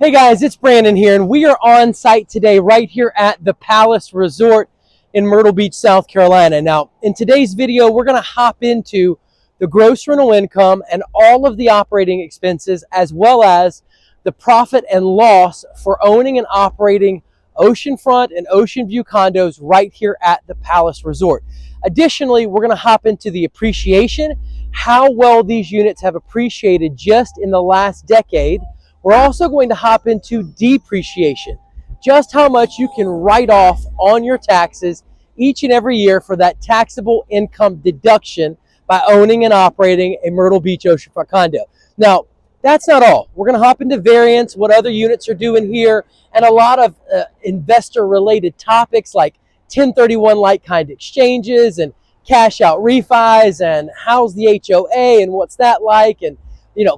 Hey guys, it's Brandon here, and we are on site today right here at the Palace Resort in Myrtle Beach, South Carolina. Now, in today's video, we're going to hop into the gross rental income and all of the operating expenses, as well as the profit and loss for owning and operating oceanfront and ocean view condos right here at the Palace Resort. Additionally, we're going to hop into the appreciation, how well these units have appreciated just in the last decade. We're also going to hop into depreciation, just how much you can write off on your taxes each and every year for that taxable income deduction by owning and operating a Myrtle Beach oceanfront condo. Now, that's not all. We're going to hop into variance, what other units are doing here, and a lot of investor-related topics like 1031 like-kind exchanges and cash-out refis and how's the HOA and what's that like, and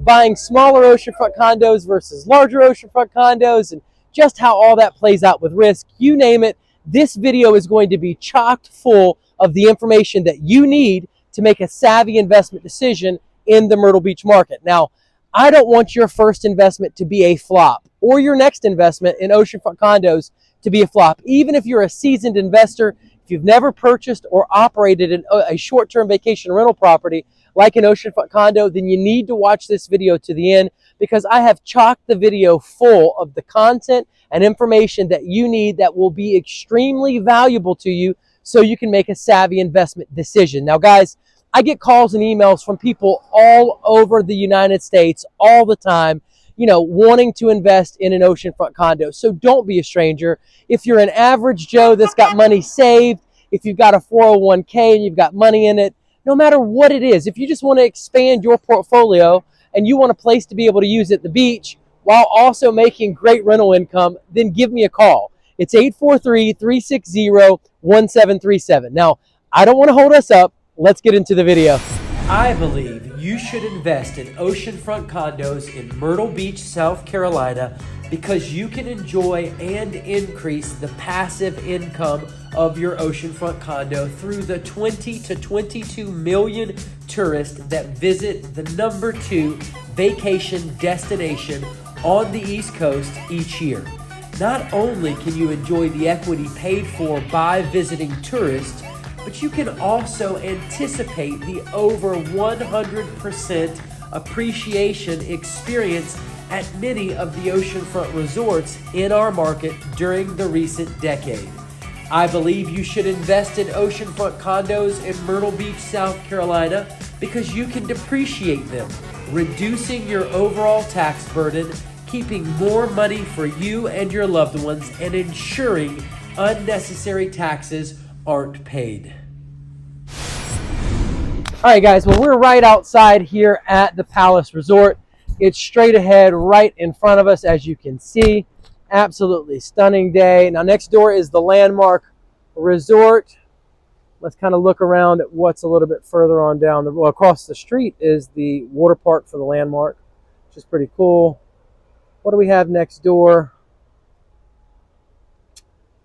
buying smaller oceanfront condos versus larger oceanfront condos, and just how all that plays out with risk. You name it, this video is going to be chock full of the information that you need to make a savvy investment decision in the Myrtle Beach market. Now, I don't want your first investment to be a flop or your next investment in oceanfront condos to be a flop. Even if you're a seasoned investor, if you've never purchased or operated a short-term vacation rental property like an oceanfront condo, then you need to watch this video to the end, because I have chocked the video full of the content and information that you need that will be extremely valuable to you so you can make a savvy investment decision. Now, guys, I get calls and emails from people all over the United States all the time, wanting to invest in an oceanfront condo. So don't be a stranger. If you're an average Joe that's got money saved, if you've got a 401k and you've got money in it, no matter what it is, if you just want to expand your portfolio and you want a place to be able to use at the beach while also making great rental income, then give me a call. It's 843-360-1737. Now, I don't want to hold us up. Let's get into the video. I believe you should invest in oceanfront condos in Myrtle Beach, South Carolina, because you can enjoy and increase the passive income of your oceanfront condo through the 20 to 22 million tourists that visit the #2 vacation destination on the East Coast each year. Not only can you enjoy the equity paid for by visiting tourists, but you can also anticipate the over 100% appreciation experience at many of the oceanfront resorts in our market during the recent decade. I believe you should invest in oceanfront condos in Myrtle Beach, South Carolina, because you can depreciate them, reducing your overall tax burden, keeping more money for you and your loved ones, and ensuring unnecessary taxes aren't paid. All right, guys, well, we're right outside here at the Palace Resort. It's straight ahead right in front of us, as you can see. Absolutely stunning day. Now, next door is the Landmark Resort. Let's kind of look around at what's a little bit further on down. Well, across the street is the water park for the Landmark, which is pretty cool. What do we have next door?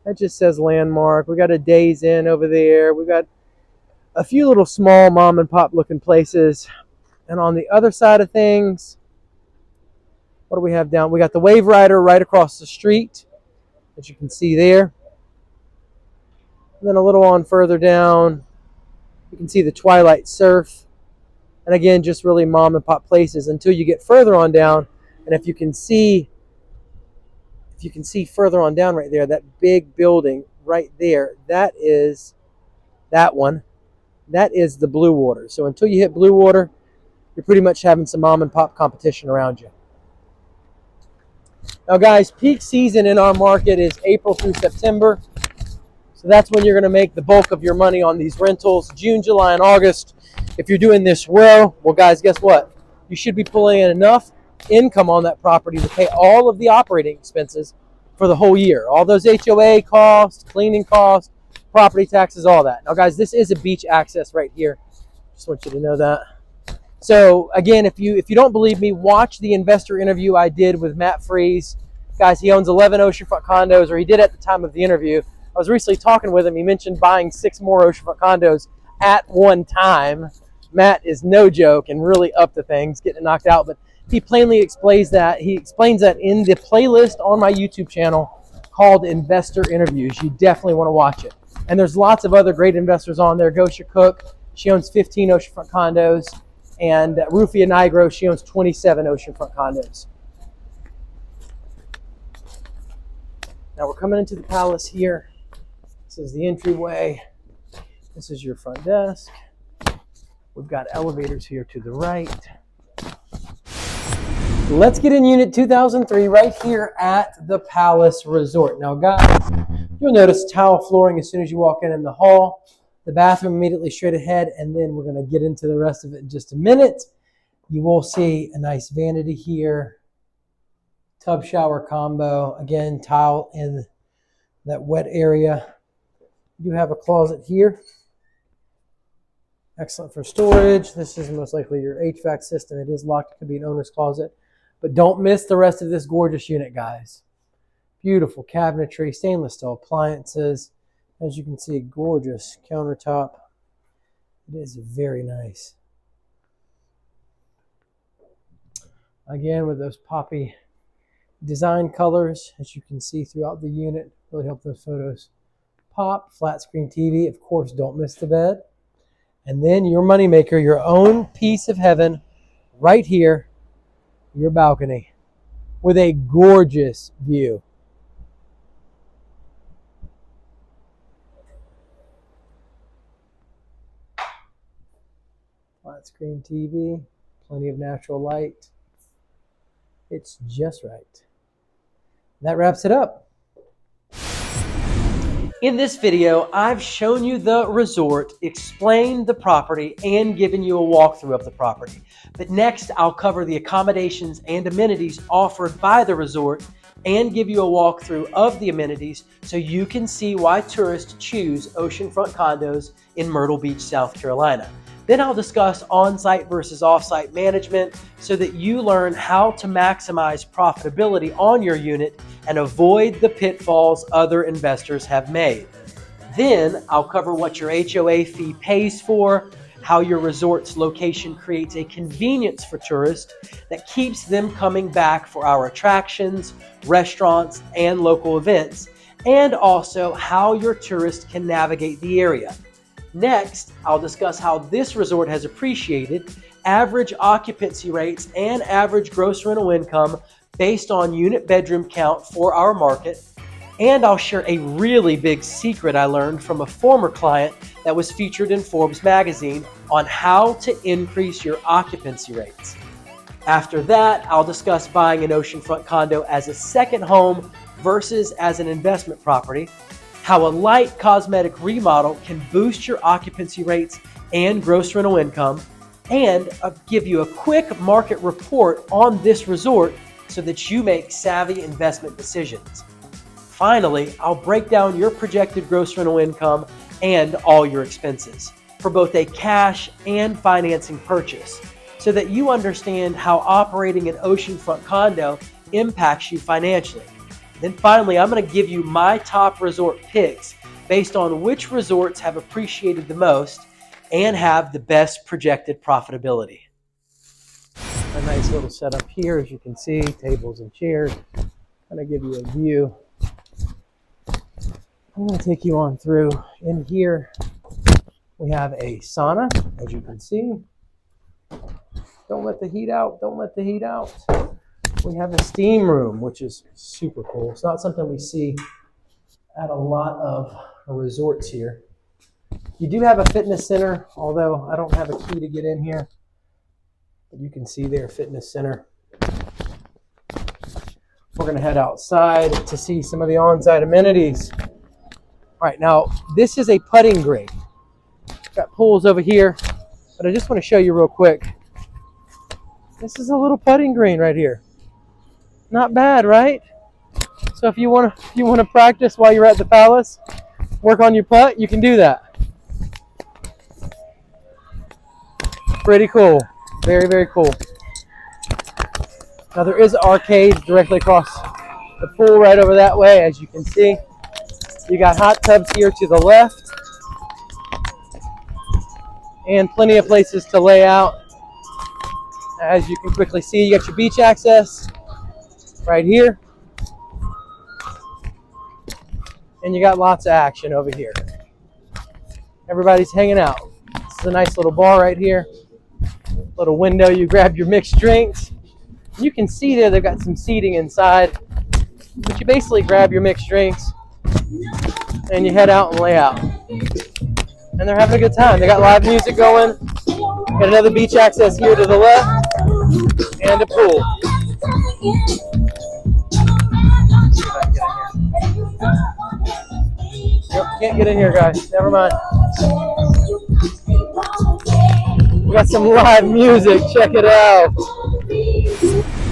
That just says Landmark. We got a Days Inn over there. We got a few little small mom and pop looking places. And on the other side of things, what do we have down? We got the Wave Rider right across the street, as you can see there. And then a little on further down, you can see the Twilight Surf. And again, just really mom and pop places until you get further on down. And if you can see further on down right there, that big building right there, that is that one. That is the Blue Water. So until you hit Blue Water, you're pretty much having some mom and pop competition around you. Now, guys, peak season in our market is April through September. So that's when you're going to make the bulk of your money on these rentals. June, July, and August. If you're doing this well, guys, guess what? You should be pulling in enough income on that property to pay all of the operating expenses for the whole year. All those HOA costs, cleaning costs, property taxes, all that. Now, guys, this is a beach access right here. Just want you to know that. So again, if you don't believe me, watch the investor interview I did with Matt Freeze. Guys, he owns 11 oceanfront condos, or he did at the time of the interview. I was recently talking with him. He mentioned buying 6 more oceanfront condos at one time. Matt is no joke and really up to things, getting it knocked out. But He plainly explains that. He explains that in the playlist on my YouTube channel called Investor Interviews. You definitely want to watch it. And there's lots of other great investors on there. Gosha Cook, she owns 15 oceanfront condos. And Rufia Nigro, she owns 27 oceanfront condos. Now we're coming into the palace here. This is the entryway. This is your front desk. We've got elevators here to the right. Let's get in Unit 2003 right here at the Palace Resort. Now guys, you'll notice tile flooring as soon as you walk in the hall. The bathroom immediately straight ahead, and then we're going to get into the rest of it in just a minute. You will see a nice vanity here. Tub shower combo. Again, tile in that wet area. You have a closet here. Excellent for storage. This is most likely your HVAC system. It is locked. It could be an owner's closet. But don't miss the rest of this gorgeous unit, guys. Beautiful cabinetry, stainless steel appliances. As you can see, gorgeous countertop. It is very nice. Again, with those poppy design colors, as you can see throughout the unit, really help those photos pop. Flat screen TV, of course, don't miss the bed. And then your moneymaker, your own piece of heaven, right here, your balcony, with a gorgeous view. Flat screen TV, plenty of natural light. It's just right. That wraps it up. In this video, I've shown you the resort, explained the property, and given you a walkthrough of the property. But next, I'll cover the accommodations and amenities offered by the resort and give you a walkthrough of the amenities so you can see why tourists choose oceanfront condos in Myrtle Beach, South Carolina. Then I'll discuss on-site versus off-site management so that you learn how to maximize profitability on your unit and avoid the pitfalls other investors have made. Then I'll cover what your HOA fee pays for, how your resort's location creates a convenience for tourists that keeps them coming back for our attractions, restaurants, and local events, and also how your tourists can navigate the area. Next, I'll discuss how this resort has appreciated, average occupancy rates, and average gross rental income based on unit bedroom count for our market. And I'll share a really big secret I learned from a former client that was featured in Forbes magazine on how to increase your occupancy rates. After that, I'll discuss buying an oceanfront condo as a second home versus as an investment property, how a light cosmetic remodel can boost your occupancy rates and gross rental income, and I'll give you a quick market report on this resort so that you make savvy investment decisions. Finally, I'll break down your projected gross rental income and all your expenses for both a cash and financing purchase so that you understand how operating an oceanfront condo impacts you financially. Then finally, I'm going to give you my top resort picks based on which resorts have appreciated the most and have the best projected profitability. A nice little setup here, as you can see, tables and chairs. Kind of give you a view. I'm going to take you on through. In here, we have a sauna, as you can see. Don't let the heat out. Don't let the heat out. We have a steam room, which is super cool. It's not something we see at a lot of resorts here. You do have a fitness center, although I don't have a key to get in here. But you can see their fitness center. We're going to head outside to see some of the on-site amenities. All right, now this is a putting green. Got pools over here, but I just want to show you real quick. This is a little putting green right here. Not bad, right? So if you want to practice while you're at the palace, work on your putt, you can do that. Pretty cool. Very, very cool. Now there is an arcade directly across the pool right over that way, as you can see. You got hot tubs here to the left. And plenty of places to lay out. As you can quickly see, you got your beach access right here. And you got lots of action over here. Everybody's hanging out. This is a nice little bar right here. Little window, you grab your mixed drinks. You can see there they've got some seating inside. But you basically grab your mixed drinks and you head out and lay out. And they're having a good time. They got live music going. Got another beach access here to the left. And a pool. Yep, can't get in here, guys. Never mind. We got some live music. Check it out.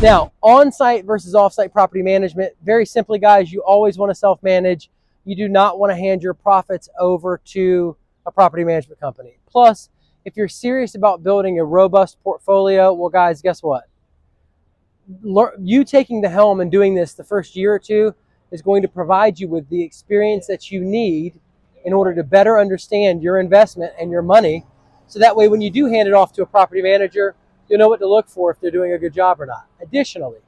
Now, on-site versus off-site property management. Very simply, guys, you always want to self-manage. You do not want to hand your profits over to a property management company. Plus, if you're serious about building a robust portfolio, well, guys, guess what? You taking the helm and doing this the first year or two is going to provide you with the experience that you need in order to better understand your investment and your money. So that way, when you do hand it off to a property manager, you'll know what to look for if they're doing a good job or not. Additionally,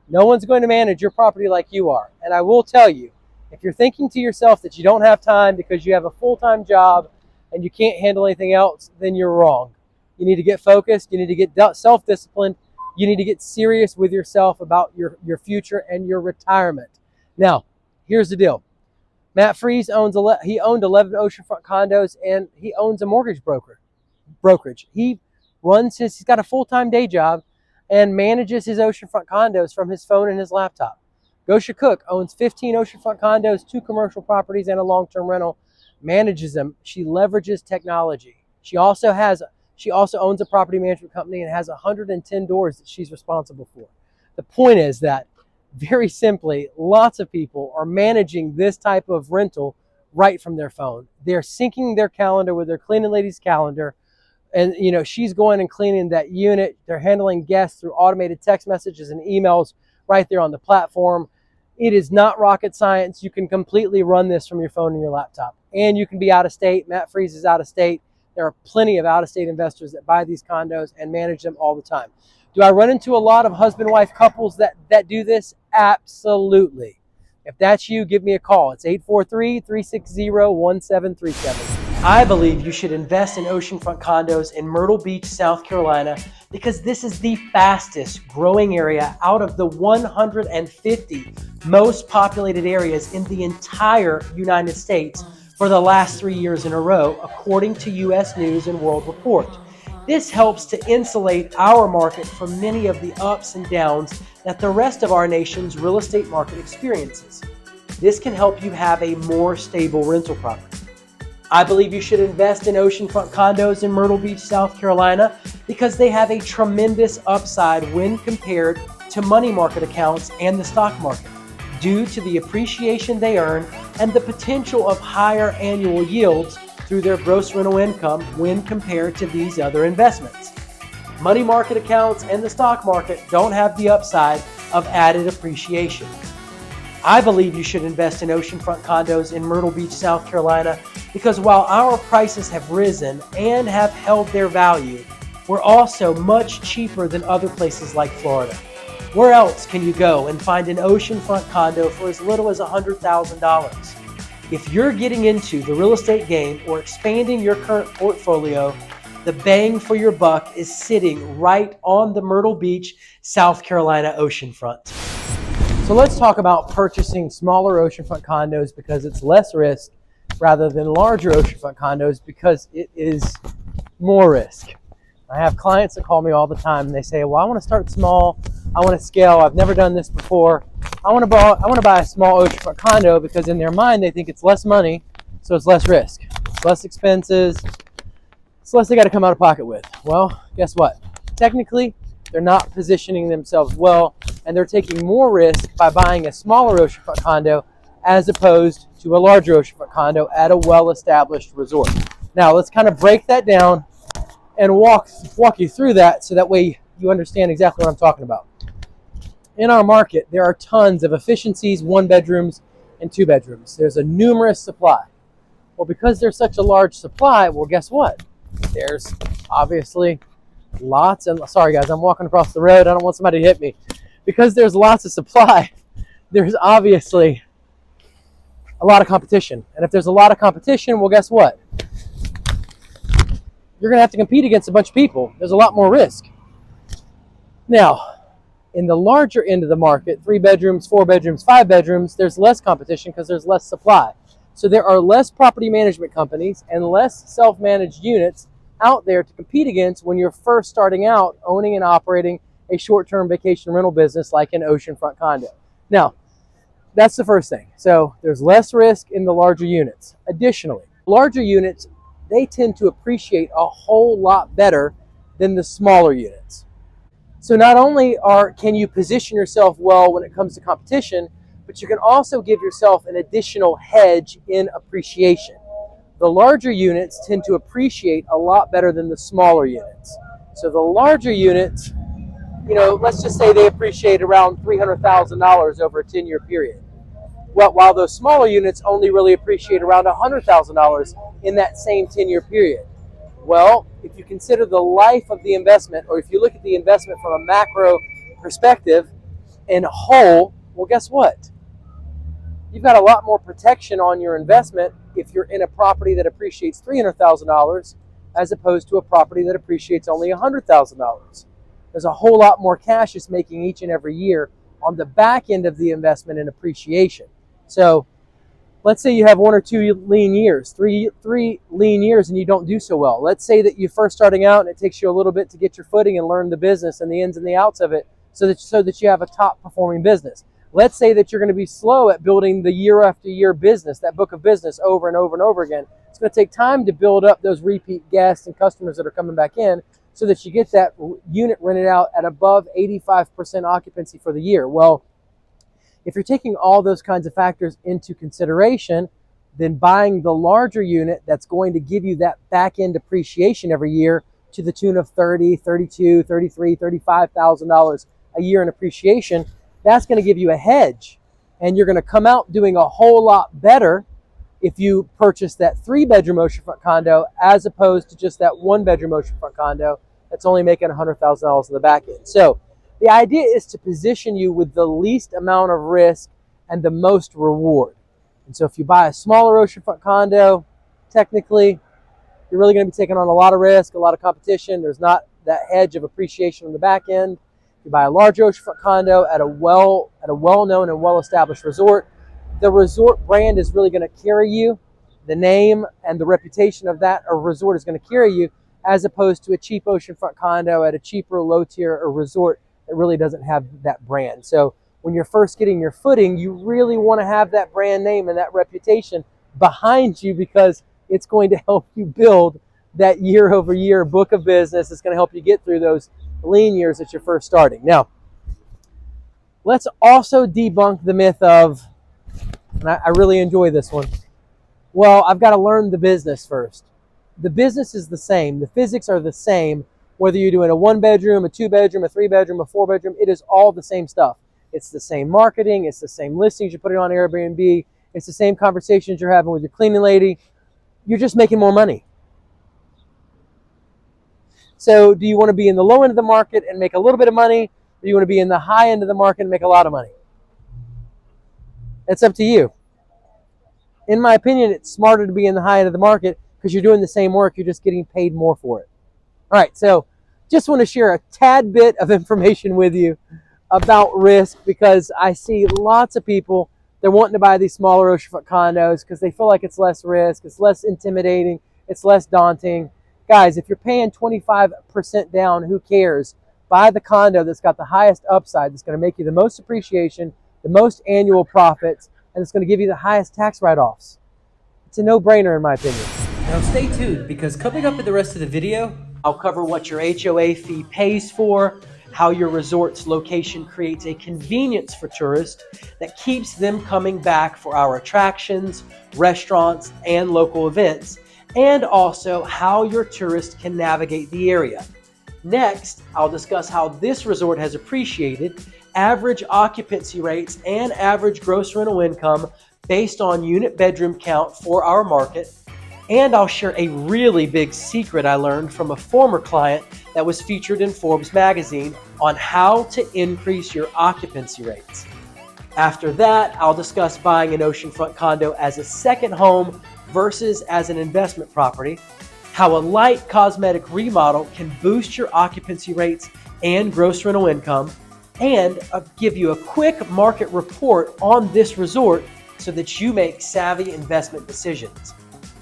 no one's going to manage your property like you are. And I will tell you, if you're thinking to yourself that you don't have time because you have a full-time job and you can't handle anything else, then you're wrong. You need to get focused. You need to get self-disciplined. You need to get serious with yourself about your future and your retirement. Now, here's the deal. Matt Freeze owned 11 oceanfront condos, and he owns a mortgage brokerage. He's got a full-time day job and manages his oceanfront condos from his phone and his laptop. Gosha Cook owns 15 oceanfront condos, 2 commercial properties, and a long-term rental. Manages them. She leverages technology. She also owns a property management company and has 110 doors that she's responsible for. The point is that, very simply, lots of people are managing this type of rental right from their phone. They're syncing their calendar with their cleaning lady's calendar. And, she's going and cleaning that unit. They're handling guests through automated text messages and emails right there on the platform. It is not rocket science. You can completely run this from your phone and your laptop. And you can be out of state. Matt Freeze is out of state. There are plenty of out-of-state investors that buy these condos and manage them all the time. Do I run into a lot of husband-wife couples that do this? Absolutely. If that's you, give me a call. It's 843-360-1737. I believe you should invest in oceanfront condos in Myrtle Beach, South Carolina, because this is the fastest growing area out of the 150 most populated areas in the entire United States for the last 3 years in a row, according to U.S. News and World Report. This helps to insulate our market from many of the ups and downs that the rest of our nation's real estate market experiences. This can help you have a more stable rental property. I believe you should invest in oceanfront condos in Myrtle Beach, South Carolina, because they have a tremendous upside when compared to money market accounts and the stock market, due to the appreciation they earn and the potential of higher annual yields through their gross rental income when compared to these other investments. Money market accounts and the stock market don't have the upside of added appreciation. I believe you should invest in oceanfront condos in Myrtle Beach, South Carolina, because while our prices have risen and have held their value, we're also much cheaper than other places like Florida. Where else can you go and find an oceanfront condo for as little as $100,000? If you're getting into the real estate game or expanding your current portfolio, the bang for your buck is sitting right on the Myrtle Beach, South Carolina oceanfront. So let's talk about purchasing smaller oceanfront condos because it's less risk rather than larger oceanfront condos because it is more risk. I have clients that call me all the time and they say, well, I want to start small. I want to scale. I've never done this before. I want to buy a small oceanfront condo because in their mind they think it's less money, so it's less risk. It's less expenses. It's less they got to come out of pocket with. Well, guess what? Technically, they're not positioning themselves well, and they're taking more risk by buying a smaller oceanfront condo as opposed to a larger oceanfront condo at a well-established resort. Now, let's kind of break that down and walk you through that so that way you understand exactly what I'm talking about. In our market, there are tons of efficiencies, 1-bedrooms and 2-bedrooms. There's a numerous supply. Well, because there's such a large supply, well, guess what? There's obviously lots and, sorry guys, I'm walking across the road. I don't want somebody to hit me. Because there's lots of supply, there's obviously a lot of competition. And if there's a lot of competition, well, guess what? You're going to have to compete against a bunch of people. There's a lot more risk. Now, in the larger end of the market, 3 bedrooms, 4 bedrooms, 5 bedrooms, there's less competition because there's less supply. So there are less property management companies and less self-managed units out there to compete against when you're first starting out owning and operating a short-term vacation rental business like an oceanfront condo. Now, that's the first thing. So there's less risk in the larger units. Additionally, larger units, they tend to appreciate a whole lot better than the smaller units. So not only can you position yourself well when it comes to competition, but you can also give yourself an additional hedge in appreciation. The larger units tend to appreciate a lot better than the smaller units. So the larger units, you know, let's just say they appreciate around $300,000 over a 10-year period. Well, while those smaller units only really appreciate around $100,000 in that same 10-year period. Well, if you consider the life of the investment, or if you look at the investment from a macro perspective in whole, well, guess what? You've got a lot more protection on your investment if you're in a property that appreciates $300,000 as opposed to a property that appreciates only $100,000. There's a whole lot more cash it's making each and every year on the back end of the investment in appreciation. So let's say you have 1 or 2 lean years, three lean years, and you don't do so well. Let's say that you're first starting out and it takes you a little bit to get your footing and learn the business and the ins and the outs of it so that you have a top performing business. Let's say that you're going to be slow at building the year after year business, that book of business over and over and over again. It's going to take time to build up those repeat guests and customers that are coming back in so that you get that unit rented out at above 85% occupancy for the year. Well, if you're taking all those kinds of factors into consideration, then buying the larger unit that's going to give you that back end appreciation every year to the tune of $30,000, $32,000, $33,000, $35,000 a year in appreciation, that's going to give you a hedge. And you're going to come out doing a whole lot better if you purchase that 3-bedroom oceanfront condo as opposed to just that 1-bedroom oceanfront condo that's only making $100,000 in the back end. So the idea is to position you with the least amount of risk and the most reward. And so if you buy a smaller oceanfront condo, technically, you're really going to be taking on a lot of risk, a lot of competition. There's not that hedge of appreciation on the back end. If you buy a large oceanfront condo at a well-known and well-established resort, the resort brand is really going to carry you. The name and the reputation of that resort is going to carry you, as opposed to a cheap oceanfront condo at a cheaper, low-tier resort that really doesn't have that brand. So when you're first getting your footing, you really want to have that brand name and that reputation behind you, because it's going to help you build that year-over-year book of business. It's going to help you get through those lean years that you're first starting. Now, let's also debunk the myth of, and I really enjoy this one, well, I've got to learn the business first. The business is the same. The physics are the same, whether you're doing a 1-bedroom, a 2-bedroom, a 3-bedroom, a 4-bedroom. It is all the same stuff. It's the same marketing. It's the same listings. You're putting on Airbnb. It's the same conversations you're having with your cleaning lady. You're just making more money. So do you want to be in the low end of the market and make a little bit of money? Or do you want to be in the high end of the market and make a lot of money? It's up to you. In my opinion, it's smarter to be in the high end of the market because you're doing the same work. You're just getting paid more for it. All right, so just want to share a tad bit of information with you about risk, because I see lots of people, they're wanting to buy these smaller oceanfront condos because they feel like it's less risk, it's less intimidating, it's less daunting. Guys, if you're paying 25% down, who cares? Buy the condo that's got the highest upside, that's going to make you the most appreciation, the most annual profits, and it's going to give you the highest tax write-offs. It's a no-brainer in my opinion. Now stay tuned, because coming up in the rest of the video, I'll cover what your HOA fee pays for, how your resort's location creates a convenience for tourists that keeps them coming back for our attractions, restaurants, and local events, and also how your tourists can navigate the area. Next, I'll discuss how this resort has appreciated, average occupancy rates, and average gross rental income based on unit bedroom count for our market. And I'll share a really big secret I learned from a former client that was featured in Forbes magazine on how to increase your occupancy rates. After that, I'll discuss buying an oceanfront condo as a second home versus as an investment property, how a light cosmetic remodel can boost your occupancy rates and gross rental income, and I'll give you a quick market report on this resort so that you make savvy investment decisions.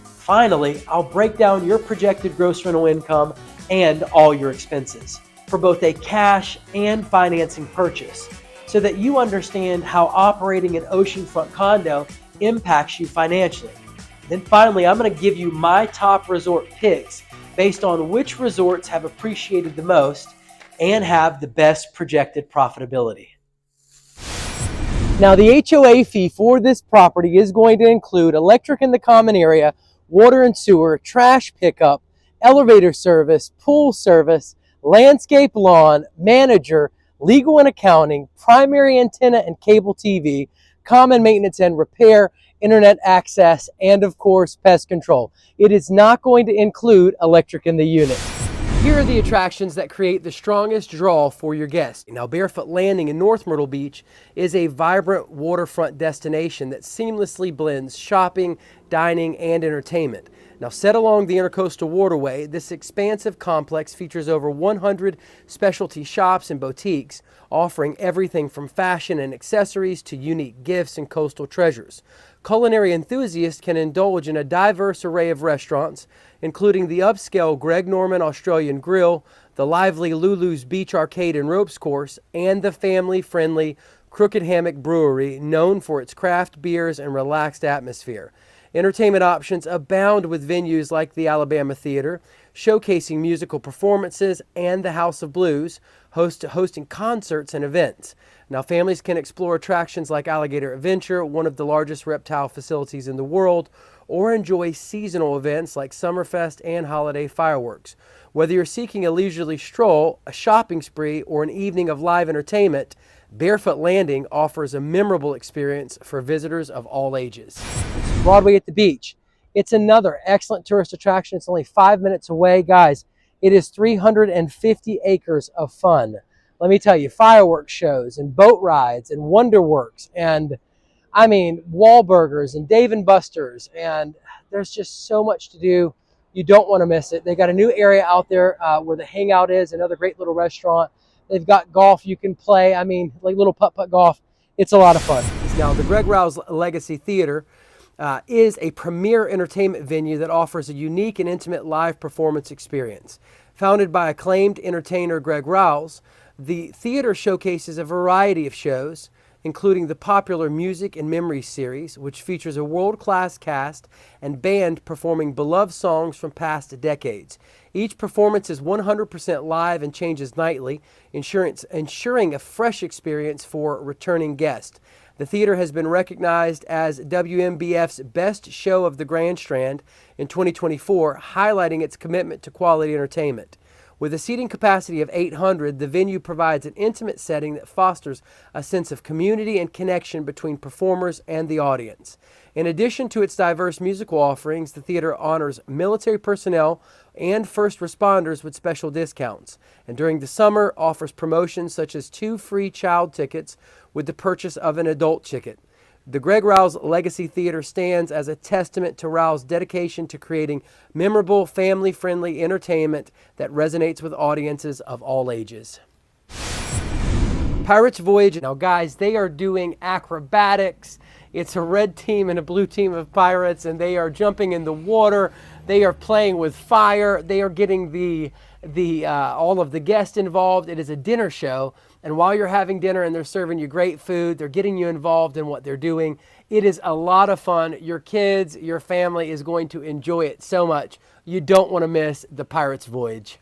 Finally, I'll break down your projected gross rental income and all your expenses for both a cash and financing purchase so that you understand how operating an oceanfront condo impacts you financially. Then finally, I'm going to give you my top resort picks based on which resorts have appreciated the most and have the best projected profitability. Now, the HOA fee for this property is going to include electric in the common area, water and sewer, trash pickup, elevator service, pool service, landscape lawn, manager, legal and accounting, primary antenna and cable TV, common maintenance and repair, internet access, and of course, pest control. It is not going to include electric in the unit. Here are the attractions that create the strongest draw for your guests. Now, Barefoot Landing in North Myrtle Beach is a vibrant waterfront destination that seamlessly blends shopping, dining, and entertainment. Now, set along the Intercoastal Waterway, this expansive complex features over 100 specialty shops and boutiques, offering everything from fashion and accessories to unique gifts and coastal treasures. Culinary enthusiasts can indulge in a diverse array of restaurants, including the upscale Greg Norman Australian Grill, the lively Lulu's Beach Arcade and Ropes Course, and the family-friendly Crooked Hammock Brewery, known for its craft beers and relaxed atmosphere. Entertainment options abound with venues like the Alabama Theater, showcasing musical performances, and the House of Blues, hosting concerts and events. Now, families can explore attractions like Alligator Adventure, one of the largest reptile facilities in the world, or enjoy seasonal events like Summerfest and holiday fireworks. Whether you're seeking a leisurely stroll, a shopping spree, or an evening of live entertainment, Barefoot Landing offers a memorable experience for visitors of all ages. Broadway at the beach. It's another excellent tourist attraction. It's only 5 minutes away. Guys, it is 350 acres of fun. Let me tell you, fireworks shows and boat rides and Wonderworks and Wahlburgers and Dave & Buster's, and there's just so much to do. You don't want to miss it. They got a new area out there where the hangout is, another great little restaurant. They've got golf you can play. Like little putt-putt golf. It's a lot of fun. Now, the Greg Rouse Legacy Theater is a premier entertainment venue that offers a unique and intimate live performance experience. Founded by acclaimed entertainer Greg Rouse, the theater showcases a variety of shows, including the popular Music and Memories series, which features a world-class cast and band performing beloved songs from past decades. Each performance is 100% live and changes nightly, ensuring a fresh experience for returning guests. The theater has been recognized as WMBF's Best Show of the Grand Strand in 2024, highlighting its commitment to quality entertainment. With a seating capacity of 800, the venue provides an intimate setting that fosters a sense of community and connection between performers and the audience. In addition to its diverse musical offerings, the theater honors military personnel and first responders with special discounts, and during the summer offers promotions such as 2 free child tickets with the purchase of an adult ticket. The Greg Rouse Legacy Theater stands as a testament to Rouse's dedication to creating memorable, family-friendly entertainment that resonates with audiences of all ages. Pirates Voyage. Now, guys, they are doing acrobatics. It's a red team and a blue team of pirates, and they are jumping in the water. They are playing with fire. They are getting all of the guests involved. It is a dinner show. And while you're having dinner and they're serving you great food, they're getting you involved in what they're doing. It is a lot of fun. Your kids, your family is going to enjoy it so much. You don't want to miss the Pirates Voyage.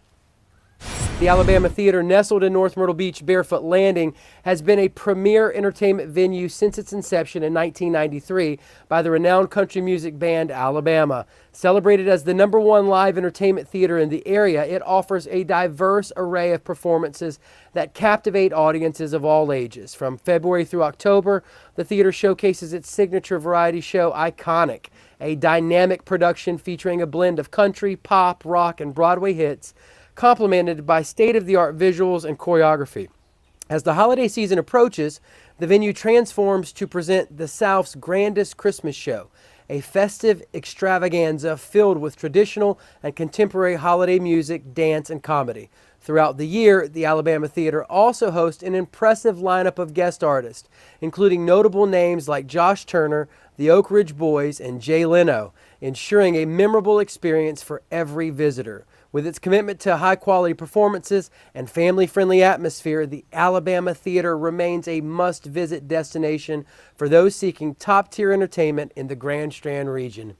The Alabama Theater, nestled in North Myrtle Beach, Barefoot Landing, has been a premier entertainment venue since its inception in 1993 by the renowned country music band Alabama. Celebrated as the #1 live entertainment theater in the area, it offers a diverse array of performances that captivate audiences of all ages. From February through October, the theater showcases its signature variety show, Iconic, a dynamic production featuring a blend of country, pop, rock, and Broadway hits, complemented by state-of-the-art visuals and choreography. As the holiday season approaches, the venue transforms to present the South's grandest Christmas show, a festive extravaganza filled with traditional and contemporary holiday music, dance, and comedy. Throughout the year, the Alabama Theater also hosts an impressive lineup of guest artists, including notable names like Josh Turner, the Oak Ridge Boys, and Jay Leno, ensuring a memorable experience for every visitor. With its commitment to high-quality performances and family-friendly atmosphere, the Alabama Theater remains a must-visit destination for those seeking top-tier entertainment in the Grand Strand region.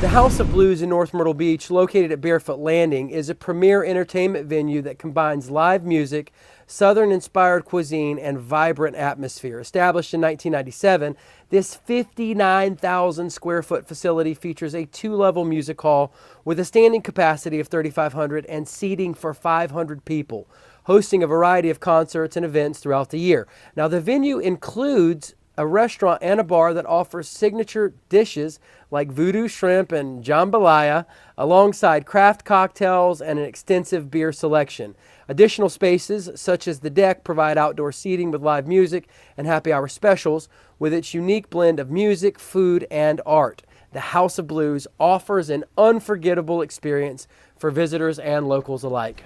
The House of Blues in North Myrtle Beach, located at Barefoot Landing, is a premier entertainment venue that combines live music, Southern-inspired cuisine, and vibrant atmosphere. Established in 1997, this 59,000-square-foot facility features a two-level music hall with a standing capacity of 3,500 and seating for 500 people, hosting a variety of concerts and events throughout the year. Now, the venue includes a restaurant and a bar that offers signature dishes like voodoo shrimp and jambalaya, alongside craft cocktails and an extensive beer selection. Additional spaces, such as the deck, provide outdoor seating with live music and happy hour specials. With its unique blend of music, food, and art, the House of Blues offers an unforgettable experience for visitors and locals alike.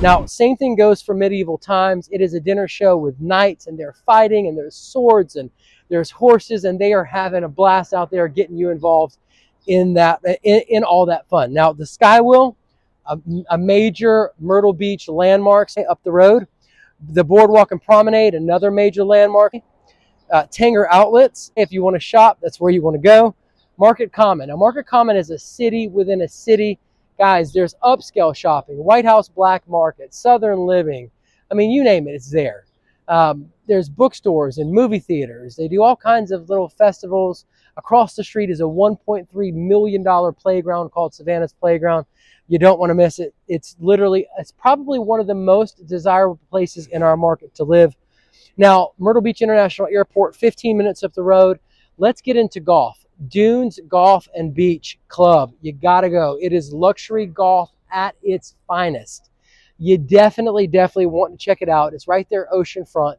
Now, same thing goes for medieval times. It is a dinner show with knights, and they're fighting, and there's swords, and there's horses, and they are having a blast out there, getting you involved in that, in all that fun. Now, the Skywheel, a major Myrtle Beach landmark up the road. The Boardwalk and Promenade, another major landmark. Tanger Outlets, if you want to shop, that's where you want to go. Market Common. Now, Market Common is a city within a city. Guys, there's upscale shopping, White House Black Market, Southern Living. I mean, you name it, it's there. There's bookstores and movie theaters. They do all kinds of little festivals. Across the street is a $1.3 million playground called Savannah's Playground. You don't want to miss it. It's probably one of the most desirable places in our market to live. Now, Myrtle Beach International Airport, 15 minutes up the road. Let's get into golf. Dunes Golf and Beach Club. You gotta go. It is luxury golf at its finest. You definitely want to check it out. It's right there, oceanfront.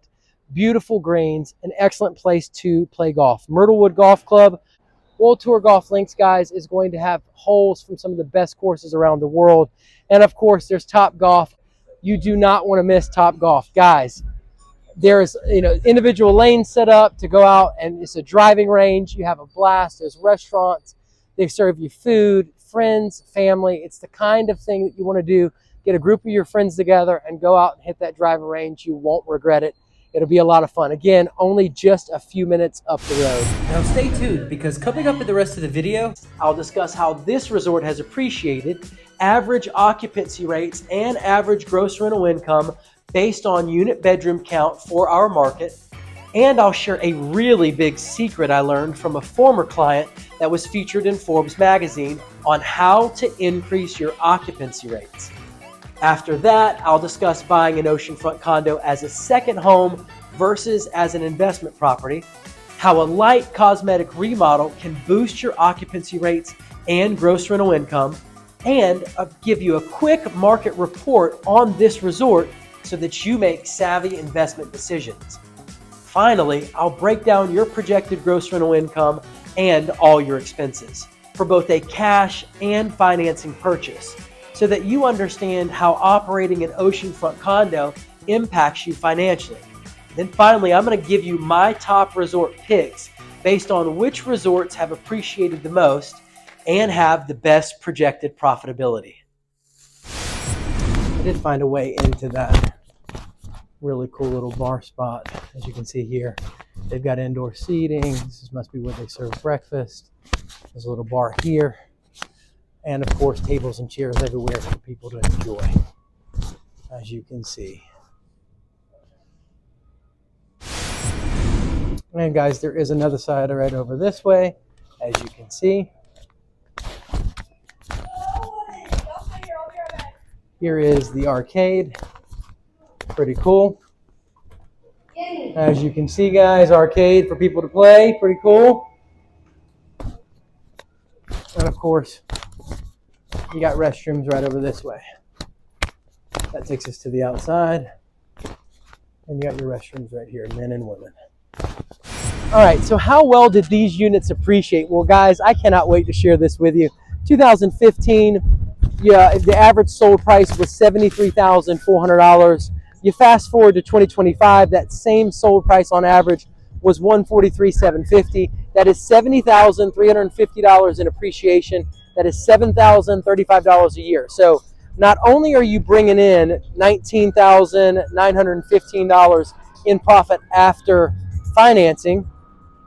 Beautiful greens, an excellent place to play golf. Myrtlewood Golf Club, World Tour Golf Links, guys, is going to have holes from some of the best courses around the world. And of course, there's Top Golf. You do not want to miss Top Golf, guys. There's individual lanes set up to go out, and it's a driving range. You have a blast. There's restaurants. They serve you food, friends, family. It's the kind of thing that you want to do. Get a group of your friends together and go out and hit that driving range. You won't regret it. It'll be a lot of fun. Again, only just a few minutes up the road. Now stay tuned, because coming up in the rest of the video, I'll discuss how this resort has appreciated, average occupancy rates, and average gross rental income based on unit bedroom count for our market. And I'll share a really big secret I learned from a former client that was featured in Forbes magazine on how to increase your occupancy rates. After that, I'll discuss buying an oceanfront condo as a second home versus as an investment property, how a light cosmetic remodel can boost your occupancy rates and gross rental income, and I'll give you a quick market report on this resort so that you make savvy investment decisions. Finally, I'll break down your projected gross rental income and all your expenses for both a cash and financing purchase, so that you understand how operating an oceanfront condo impacts you financially. Then finally, I'm going to give you my top resort picks based on which resorts have appreciated the most and have the best projected profitability. I did find a way into that really cool little bar spot. As you can see here, they've got indoor seating. This must be where they serve breakfast. There's a little bar here, and of course tables and chairs everywhere for people to enjoy, as you can see. And guys, there is another side right over this way, as you can see. Here is the arcade. Pretty cool. As you can see, guys, arcade for people to play. Pretty cool. And of course, You got restrooms right over this way. That takes us to the outside. And you got your restrooms right here, men and women. All right, so how well did these units appreciate? Well, guys, I cannot wait to share this with you. 2015, yeah, the average sold price was $73,400. You fast forward to 2025, that same sold price on average was $143,750. That is $70,350 in appreciation. That is $7,035 a year. So not only are you bringing in $19,915 in profit after financing,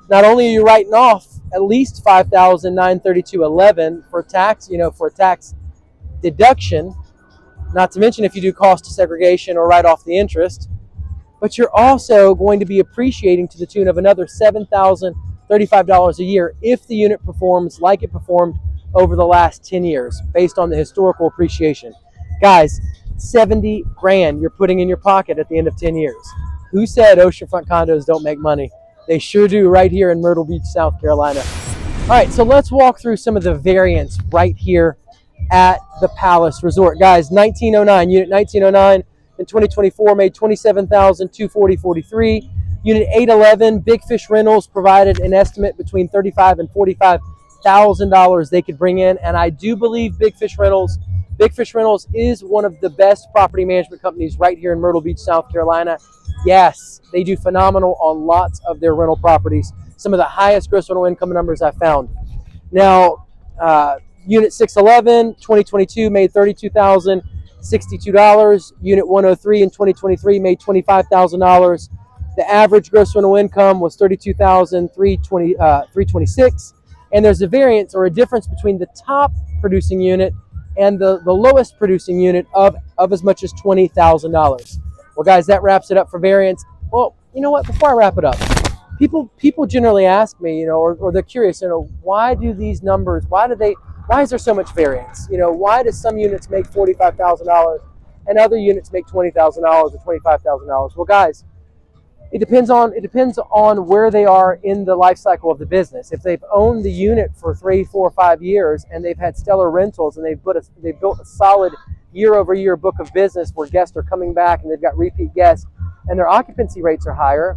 not only are you writing off at least $5,932.11 for tax, for a tax deduction, not to mention if you do cost of segregation or write off the interest, but you're also going to be appreciating to the tune of another $7,035 a year if the unit performs like it performed over the last 10 years based on the historical appreciation. Guys, 70 grand you're putting in your pocket at the end of 10 years. Who said oceanfront condos don't make money? They sure do right here in Myrtle Beach, South Carolina. All right, so let's walk through some of the variants right here at the Palace Resort. Guys, 1909, unit 1909 in 2024 made $27,240.43. Unit 811, Big Fish Rentals provided an estimate between $35,000 and $45,000 they could bring in, and I do believe Big Fish Rentals is one of the best property management companies right here in Myrtle Beach, South Carolina. Yes, they do phenomenal on lots of their rental properties. Some of the highest gross rental income numbers I've found. Now, Unit 611, 2022 made $32,062. Unit 103 in 2023 made $25,000. The average gross rental income was $32,326. And there's a variance or a difference between the top producing unit and the lowest producing unit of as much as $20,000. Well, guys, that wraps it up for variance. Well, you know what? Before I wrap it up, people generally ask me, or they're curious, why do these numbers? Why is there so much variance? Why does some units make $45,000 and other units make $20,000 or $25,000? Well, guys, it depends on where they are in the life cycle of the business. If they've owned the unit for 3, 4, 5 years and they've had stellar rentals and they've built a solid year-over-year book of business where guests are coming back and they've got repeat guests and their occupancy rates are higher,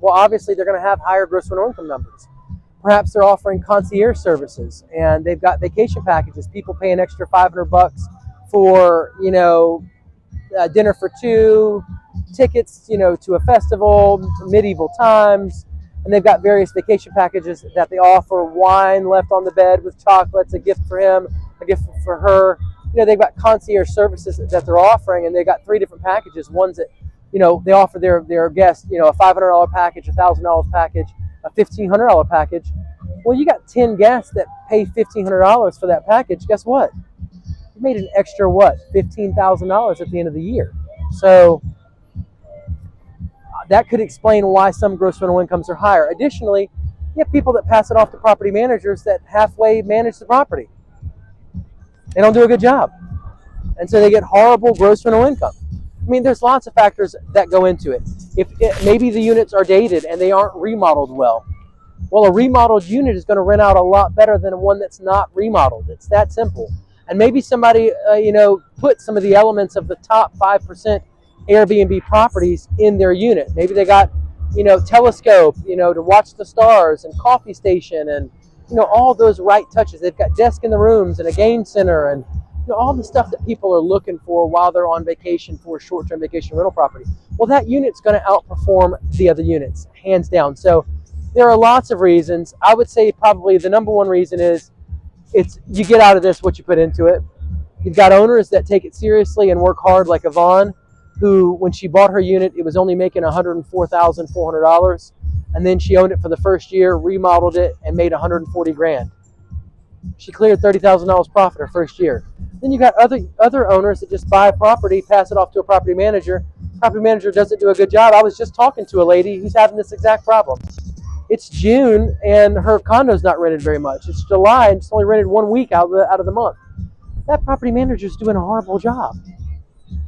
well, obviously they're going to have higher gross rental income numbers. Perhaps they're offering concierge services and they've got vacation packages. People pay an extra $500 for dinner for two, tickets to a festival, medieval times, and they've got various vacation packages that they offer. Wine left on the bed with chocolates, a gift for him, a gift for her. They've got concierge services that they're offering, and they've got 3 different packages. Ones that they offer their guests a $500 package, a $1,000 package, a $1,500 package. Well, you got 10 guests that pay $1,500 for that package. Guess what? You made an extra $15,000 at the end of the year. So that could explain why some gross rental incomes are higher. Additionally, you have people that pass it off to property managers that halfway manage the property. They don't do a good job, and so they get horrible gross rental income. I mean, there's lots of factors that go into it. Maybe the units are dated and they aren't remodeled well. Well, a remodeled unit is going to rent out a lot better than one that's not remodeled. It's that simple. And maybe somebody, put some of the elements of the top 5% Airbnb properties in their unit. Maybe they got, telescope, to watch the stars, and coffee station, and all those right touches. They've got desk in the rooms and a game center, and all the stuff that people are looking for while they're on vacation for a short-term vacation rental property. Well, that unit's going to outperform the other units, hands down. So there are lots of reasons. I would say probably the number one reason is you get out of this what you put into it. You've got owners that take it seriously and work hard, like Yvonne, who, when she bought her unit, it was only making $104,400, and then she owned it for the first year, remodeled it, and made $140,000. She cleared $30,000 profit her first year. Then you got other owners that just buy a property, pass it off to a property manager. Property manager doesn't do a good job. I was just talking to a lady who's having this exact problem. It's June and her condo's not rented very much. It's July and it's only rented 1 week out of the month. That property manager's doing a horrible job.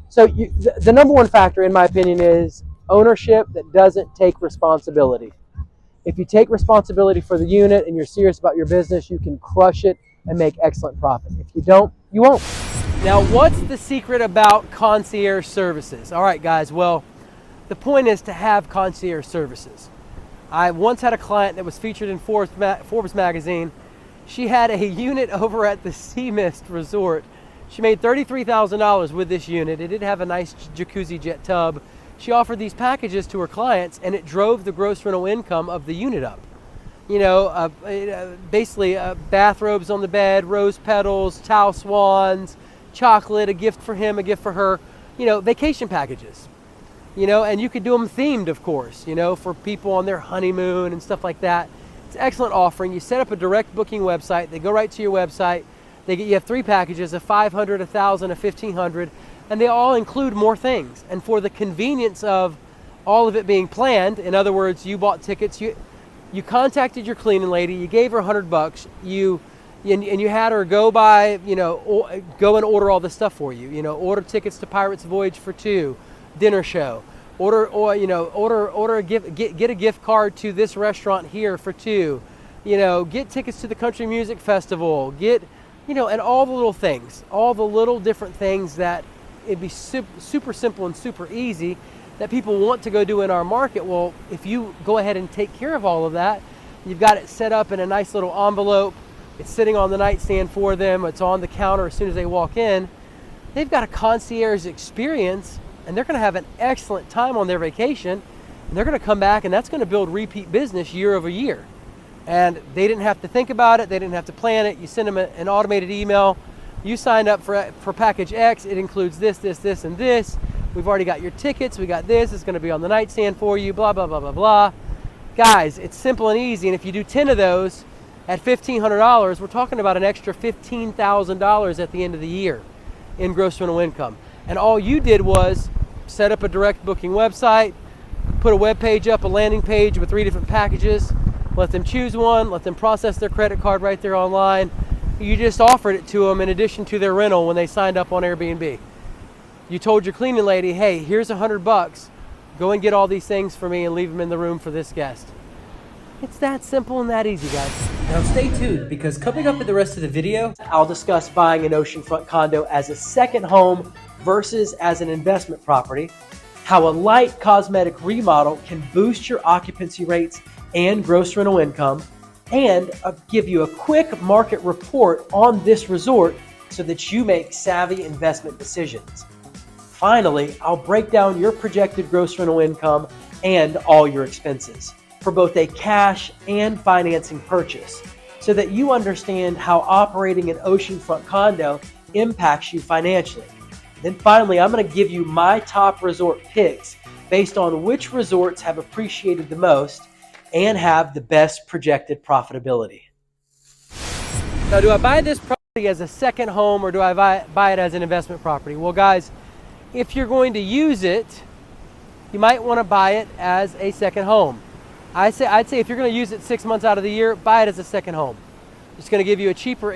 So the number one factor, in my opinion, is ownership that doesn't take responsibility. If you take responsibility for the unit and you're serious about your business, you can crush it and make excellent profit. If you don't, you won't. Now, what's the secret about concierge services? All right, guys, well, the point is to have concierge services. I once had a client that was featured in Forbes magazine. She had a unit over at the Sea Mist Resort. She made $33,000 with this unit. It did have a nice jacuzzi jet tub. She offered these packages to her clients, and it drove the gross rental income of the unit up. You know, basically bathrobes on the bed, rose petals, towel swans, chocolate, a gift for him, a gift for her, you know, vacation packages. You know, and you could do them themed, of course, you know, for people on their honeymoon and stuff like that. It's an excellent offering. You set up a direct booking website. They go right to your website. You have 3 packages, a 500, a 1,000, a 1,500, and they all include more things. And for the convenience of all of it being planned, in other words, you bought tickets, you contacted your cleaning lady, you gave her $100, and you had her go by, you know, go and order all this stuff for you. You know, order tickets to Pirates Voyage for 2. Dinner show, order a gift, get a gift card to this restaurant here for 2, you know, get tickets to the country music festival, get, you know, and all the little things, all the little different things that it'd be super simple and super easy that people want to go do in our market. Well, if you go ahead and take care of all of that, you've got it set up in a nice little envelope, it's sitting on the nightstand for them, it's on the counter as soon as they walk in, they've got a concierge experience. And they're going to have an excellent time on their vacation, and they're going to come back, and that's going to build repeat business year over year. And they didn't have to think about it. They didn't have to plan it. You send them an automated email. You signed up for package X. It includes this, this, this, and this. We've already got your tickets. We got this. It's going to be on the nightstand for you, blah, blah, blah, blah, blah. Guys, it's simple and easy. And if you do 10 of those at $1,500, we're talking about an extra $15,000 at the end of the year in gross rental income. And all you did was set up a direct booking website, put a web page up, a landing page with 3 different packages, let them choose one, let them process their credit card right there online. You just offered it to them in addition to their rental when they signed up on Airbnb. You told your cleaning lady, hey, here's $100, go and get all these things for me and leave them in the room for this guest. It's that simple and that easy, guys. Now stay tuned, because coming up in the rest of the video, I'll discuss buying an oceanfront condo as a second home versus as an investment property, how a light cosmetic remodel can boost your occupancy rates and gross rental income, and I'll give you a quick market report on this resort so that you make savvy investment decisions. Finally, I'll break down your projected gross rental income and all your expenses for both a cash and financing purchase, so that you understand how operating an oceanfront condo impacts you financially. Then finally, I'm going to give you my top resort picks based on which resorts have appreciated the most and have the best projected profitability. Now, do I buy this property as a second home, or do I buy it as an investment property? Well, guys, if you're going to use it, you might want to buy it as a second home. I'd say if you're going to use it 6 months out of the year, buy it as a second home. It's going to give you a cheaper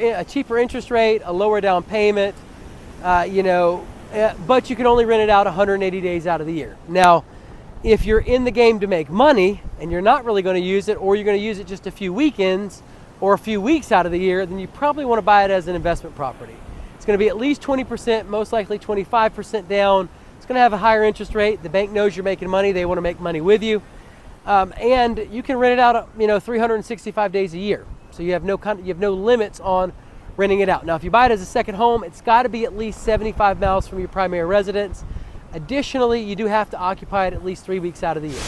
interest rate, a lower down payment, you know, but you can only rent it out 180 days out of the year. Now, if you're in the game to make money and you're not really going to use it, or you're going to use it just a few weekends or a few weeks out of the year, then you probably want to buy it as an investment property. It's going to be at least 20%, most likely 25% down. It's going to have a higher interest rate. The bank knows you're making money. They want to make money with you. And you can rent it out, you know, 365 days a year. So you have no limits on renting it out. Now, if you buy it as a second home, it's got to be at least 75 miles from your primary residence. Additionally, you do have to occupy it at least 3 weeks out of the year.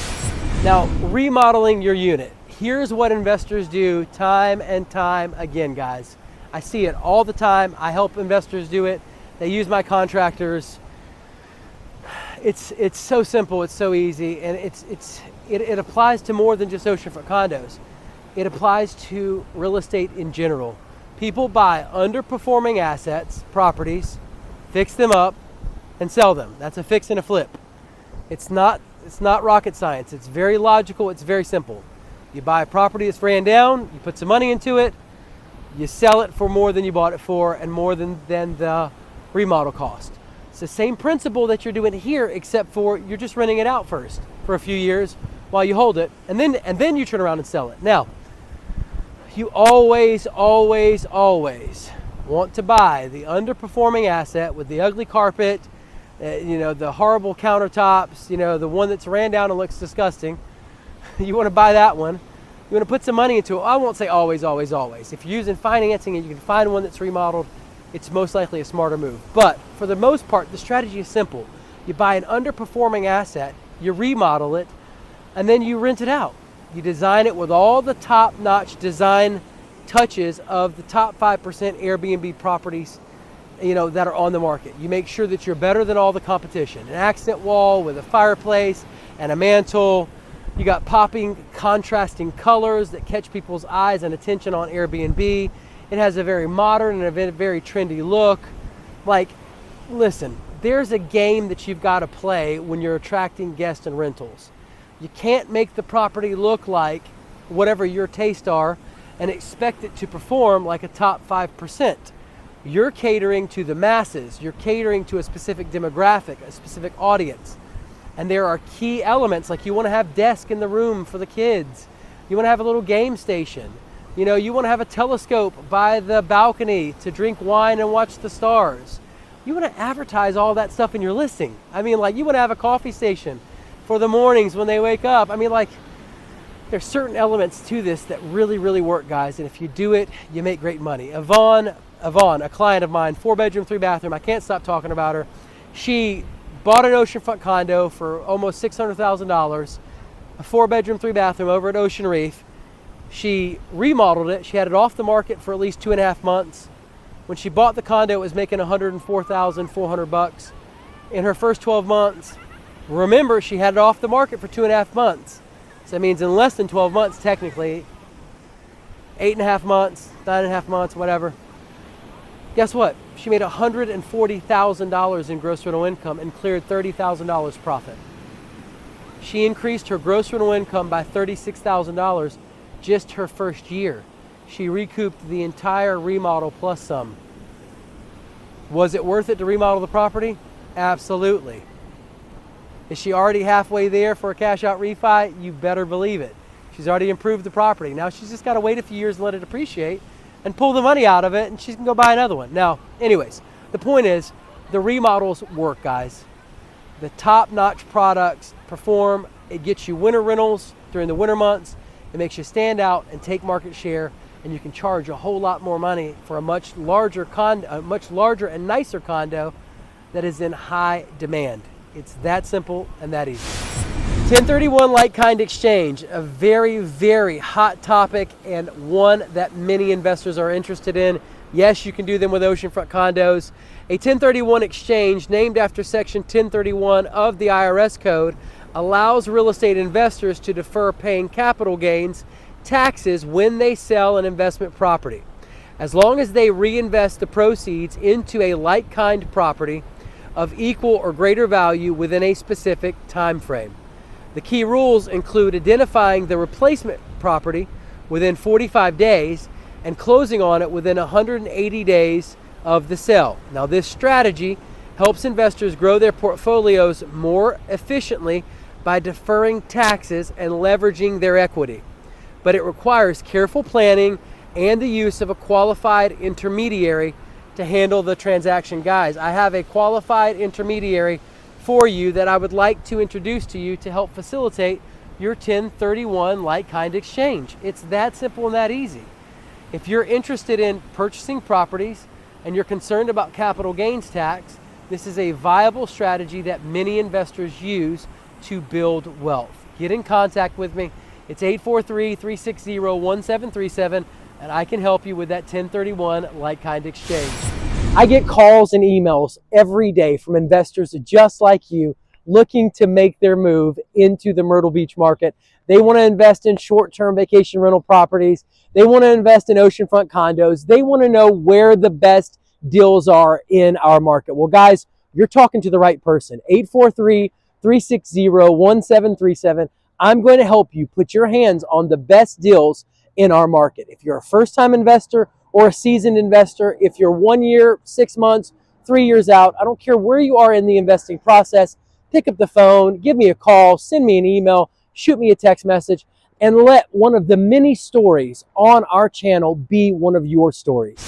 Now, remodeling your unit. Here's what investors do time and time again, guys. I see it all the time. I help investors do it. They use my contractors. It's so simple, it's so easy, and it applies to more than just oceanfront condos. It applies to real estate in general. People buy underperforming assets, properties, fix them up, and sell them. That's a fix and a flip. It's not rocket science. It's very logical. It's very simple. You buy a property that's ran down, you put some money into it, you sell it for more than you bought it for, and more than the remodel cost. It's the same principle that you're doing here, except for you're just renting it out first for a few years while you hold it, and then you turn around and sell it. Now, You always, always, always want to buy the underperforming asset with the ugly carpet, the horrible countertops, the one that's ran down and looks disgusting. You want to buy that one. You want to put some money into it. I won't say always, always, always. If you're using financing and you can find one that's remodeled, it's most likely a smarter move. But for the most part, the strategy is simple. You buy an underperforming asset, you remodel it, and then you rent it out. You design it with all the top-notch design touches of the top 5% Airbnb properties, that are on the market. You make sure that you're better than all the competition. An accent wall with a fireplace and a mantle. You got popping, contrasting colors that catch people's eyes and attention on Airbnb. It has a very modern and a very trendy look. Like, listen, there's a game that you've got to play when you're attracting guests and rentals. You can't make the property look like whatever your tastes are and expect it to perform like a top 5%. You're catering to the masses. You're catering to a specific demographic, a specific audience. And there are key elements, like you want to have desk in the room for the kids. You want to have a little game station. You want to have a telescope by the balcony to drink wine and watch the stars. You want to advertise all that stuff in your listing. You want to have a coffee station for the mornings when they wake up. There's certain elements to this that really, really work, guys. And if you do it, you make great money. Yvonne, a client of mine, 4-bedroom, 3-bathroom. I can't stop talking about her. She bought an oceanfront condo for almost $600,000, a 4-bedroom, 3-bathroom over at Ocean Reef. She remodeled it. She had it off the market for at least 2.5 months. When she bought the condo, it was making $104,400 in her first 12 months. Remember, she had it off the market for 2.5 months. So that means in less than 12 months, technically, 8.5 months, 9.5 months, whatever. Guess what? She made $140,000 in gross rental income and cleared $30,000 profit. She increased her gross rental income by $36,000 just her first year. She recouped the entire remodel plus some. Was it worth it to remodel the property? Absolutely. Is she already halfway there for a cash out refi? You better believe it. She's already improved the property. Now she's just got to wait a few years and let it appreciate and pull the money out of it, and she can go buy another one. Now, anyways, the point is the remodels work, guys. The top-notch products perform. It gets you winter rentals during the winter months. It makes you stand out and take market share, and you can charge a whole lot more money for a much larger and nicer condo that is in high demand. It's that simple and that easy. 1031 like-kind exchange, a very, very hot topic and one that many investors are interested in. Yes, you can do them with oceanfront condos. A 1031 exchange, named after Section 1031 of the IRS code, allows real estate investors to defer paying capital gains taxes when they sell an investment property, as long as they reinvest the proceeds into a like-kind property of equal or greater value within a specific time frame. The key rules include identifying the replacement property within 45 days and closing on it within 180 days of the sale. Now, this strategy helps investors grow their portfolios more efficiently by deferring taxes and leveraging their equity. But it requires careful planning and the use of a qualified intermediary to handle the transaction. Guys, I have a qualified intermediary for you that I would like to introduce to you to help facilitate your 1031 like-kind exchange. It's that simple and that easy. If you're interested in purchasing properties and you're concerned about capital gains tax, this is a viable strategy that many investors use to build wealth. Get in contact with me. It's 843-360-1737, and I can help you with that 1031 like-kind exchange. I get calls and emails every day from investors just like you looking to make their move into the Myrtle Beach market. They want to invest in short-term vacation rental properties. They want to invest in oceanfront condos. They want to know where the best deals are in our market. Well, guys, you're talking to the right person. 843-360-1737. I'm going to help you put your hands on the best deals in our market. If you're a first-time investor or a seasoned investor, if you're 1 year, 6 months, 3 years out, I don't care where you are in the investing process, pick up the phone, give me a call, send me an email, shoot me a text message. and let one of the many stories on our channel be one of your stories.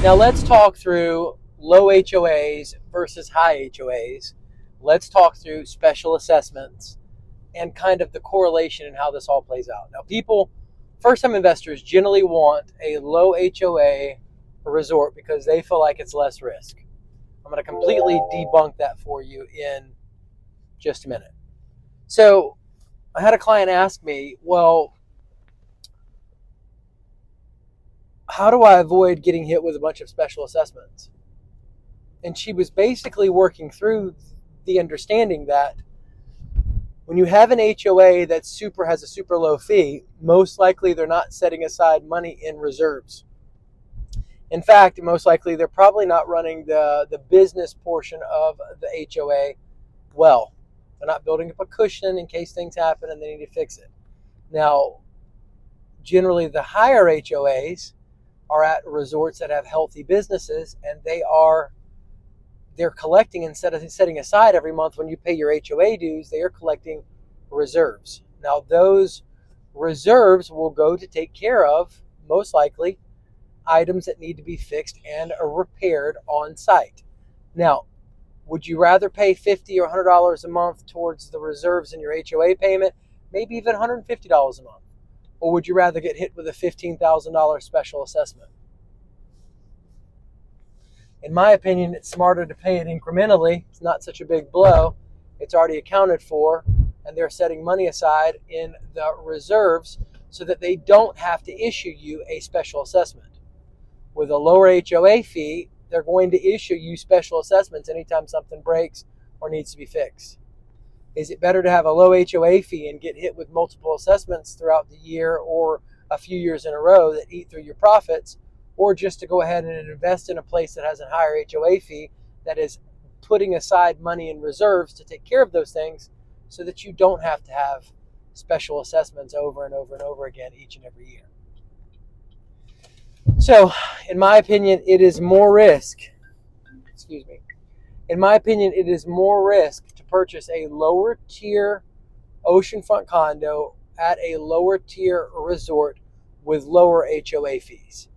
Now let's talk through low HOAs versus high HOAs. Let's talk through special assessments and kind of the correlation and how this all plays out. Now people, first-time investors generally want a low HOA resort because they feel like it's less risk. I'm going to completely debunk that for you in just a minute. So I had a client ask me, well, how do I avoid getting hit with a bunch of special assessments? And she was basically working through the understanding that when you have an HOA that has a super low fee, most likely they're not setting aside money in reserves. In fact, most likely they're probably not running the business portion of the HOA well. They're not building up a cushion in case things happen and they need to fix it. Now, generally the higher HOAs are at resorts that have healthy businesses, and they're collecting, instead of setting aside every month when you pay your HOA dues, they are collecting reserves. Now those reserves will go to take care of, most likely, items that need to be fixed and are repaired on site. Now, would you rather pay $50 or $100 a month towards the reserves in your HOA payment, maybe even $150 a month? Or would you rather get hit with a $15,000 special assessment? In my opinion, it's smarter to pay it incrementally. It's not such a big blow. It's already accounted for, and they're setting money aside in the reserves so that they don't have to issue you a special assessment. With a lower HOA fee, they're going to issue you special assessments anytime something breaks or needs to be fixed. Is it better to have a low HOA fee and get hit with multiple assessments throughout the year or a few years in a row that eat through your profits, or just to go ahead and invest in a place that has a higher HOA fee that is putting aside money in reserves to take care of those things so that you don't have to have special assessments over and over and over again each and every year? So, in my opinion, it is more risk. In my opinion, it is more risk to purchase a lower tier oceanfront condo at a lower tier resort with lower HOA fees.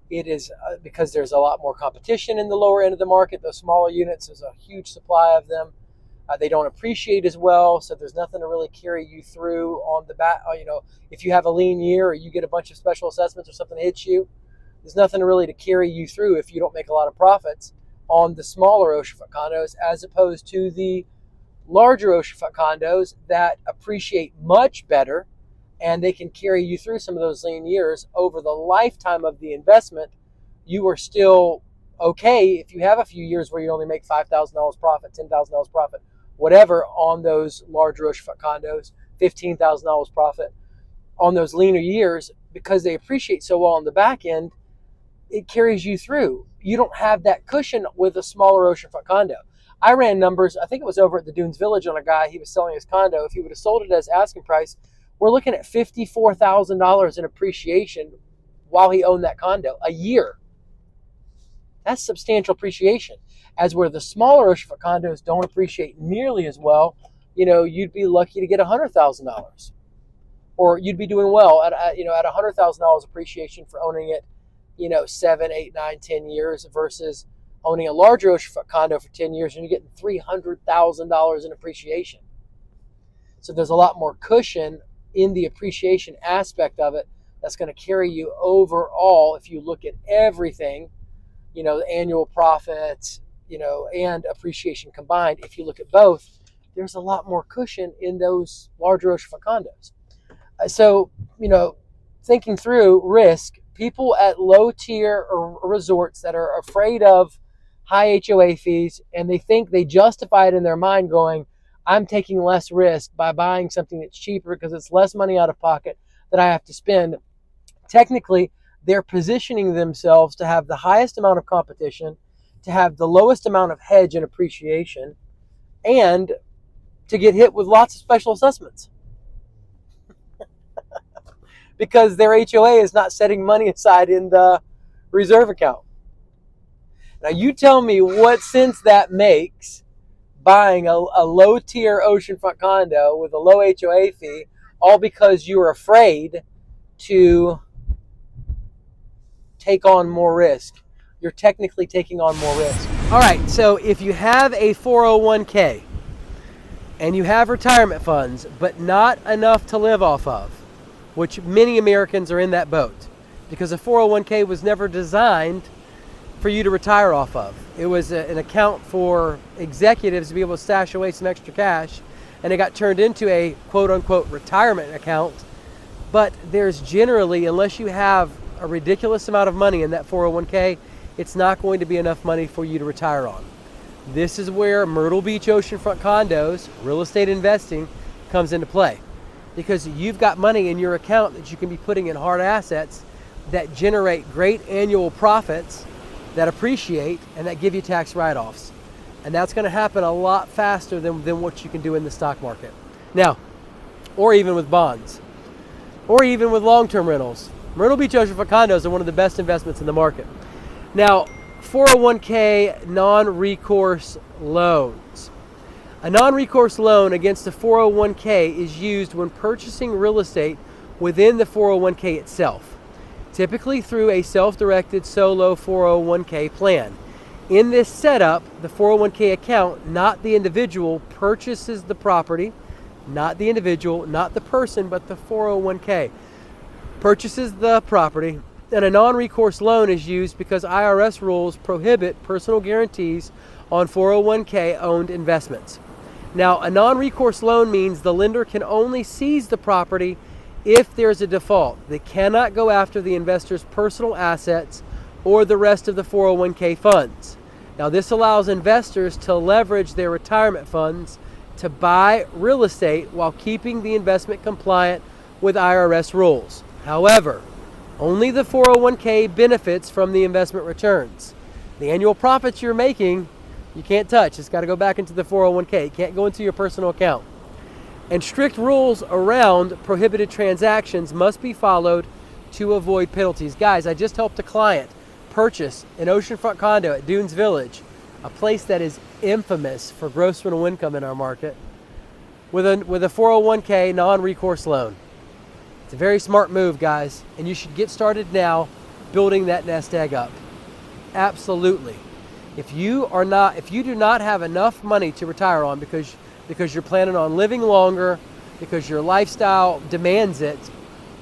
It is because there's a lot more competition in the lower end of the market. Those smaller units, there's a huge supply of them. They don't appreciate as well, so there's nothing to really carry you through on the back. If you have a lean year or you get a bunch of special assessments or something hits you, there's nothing really to carry you through if you don't make a lot of profits on the smaller oceanfront condos, as opposed to the larger oceanfront condos that appreciate much better, and they can carry you through some of those lean years. Over the lifetime of the investment, you are still okay if you have a few years where you only make $5,000 profit, $10,000 profit, whatever, on those larger oceanfront condos, $15,000 profit on those leaner years, because they appreciate so well on the back end. It carries you through. You don't have that cushion with a smaller oceanfront condo. I ran numbers, I think it was over at the Dunes Village, on a guy, he was selling his condo. If he would have sold it as asking price, we're looking at $54,000 in appreciation while he owned that condo a year. That's substantial appreciation. As where the smaller oceanfront condos don't appreciate nearly as well, you'd be lucky to get $100,000. Or you'd be doing well at $100,000 appreciation for owning it 7, 8, 9, 10 years versus owning a larger oceanfront condo for 10 years and you're getting $300,000 in appreciation. So there's a lot more cushion in the appreciation aspect of it that's going to carry you overall if you look at everything, the annual profits, and appreciation combined. If you look at both, there's a lot more cushion in those larger oceanfront condos. So, thinking through risk, people at low tier or resorts that are afraid of high HOA fees, and they think they justify it in their mind going, I'm taking less risk by buying something that's cheaper because it's less money out of pocket that I have to spend. Technically, they're positioning themselves to have the highest amount of competition, to have the lowest amount of hedge and appreciation, and to get hit with lots of special assessments. Because their HOA is not setting money aside in the reserve account. Now you tell me what sense that makes, buying a low tier oceanfront condo with a low HOA fee all because you are afraid to take on more risk. You're technically taking on more risk. All right, so if you have a 401k and you have retirement funds, but not enough to live off of, which many Americans are in that boat, because a 401k was never designed for you to retire off of. It was an account for executives to be able to stash away some extra cash, and it got turned into a quote-unquote retirement account. But there's generally, unless you have a ridiculous amount of money in that 401k, it's not going to be enough money for you to retire on. This is where Myrtle Beach oceanfront condos, real estate investing, comes into play. Because you've got money in your account that you can be putting in hard assets that generate great annual profits, that appreciate, and that give you tax write-offs. And that's going to happen a lot faster than what you can do in the stock market. Now, or even with bonds, or even with long-term rentals. Myrtle Beach oceanfront condos are one of the best investments in the market. Now, 401k non-recourse loans. A non-recourse loan against a 401k is used when purchasing real estate within the 401k itself, typically through a self-directed solo 401k plan. In this setup, the 401k account, not the individual, purchases the property, not the individual, not the person, but the 401k purchases the property. And a non-recourse loan is used because IRS rules prohibit personal guarantees on 401k owned investments. Now, a non-recourse loan means the lender can only seize the property if there's a default. They cannot go after the investor's personal assets or the rest of the 401k funds. Now, this allows investors to leverage their retirement funds to buy real estate while keeping the investment compliant with IRS rules. However, only the 401k benefits from the investment returns. The annual profits you're making, you can't touch. It's got to go back into the 401k. It can't go into your personal account. And strict rules around prohibited transactions must be followed to avoid penalties. Guys, I just helped a client purchase an oceanfront condo at Dunes Village, a place that is infamous for gross rental income in our market, with a 401k non-recourse loan. It's a very smart move, guys, and you should get started now building that nest egg up. Absolutely. If you do not have enough money to retire on because you're planning on living longer, because your lifestyle demands it,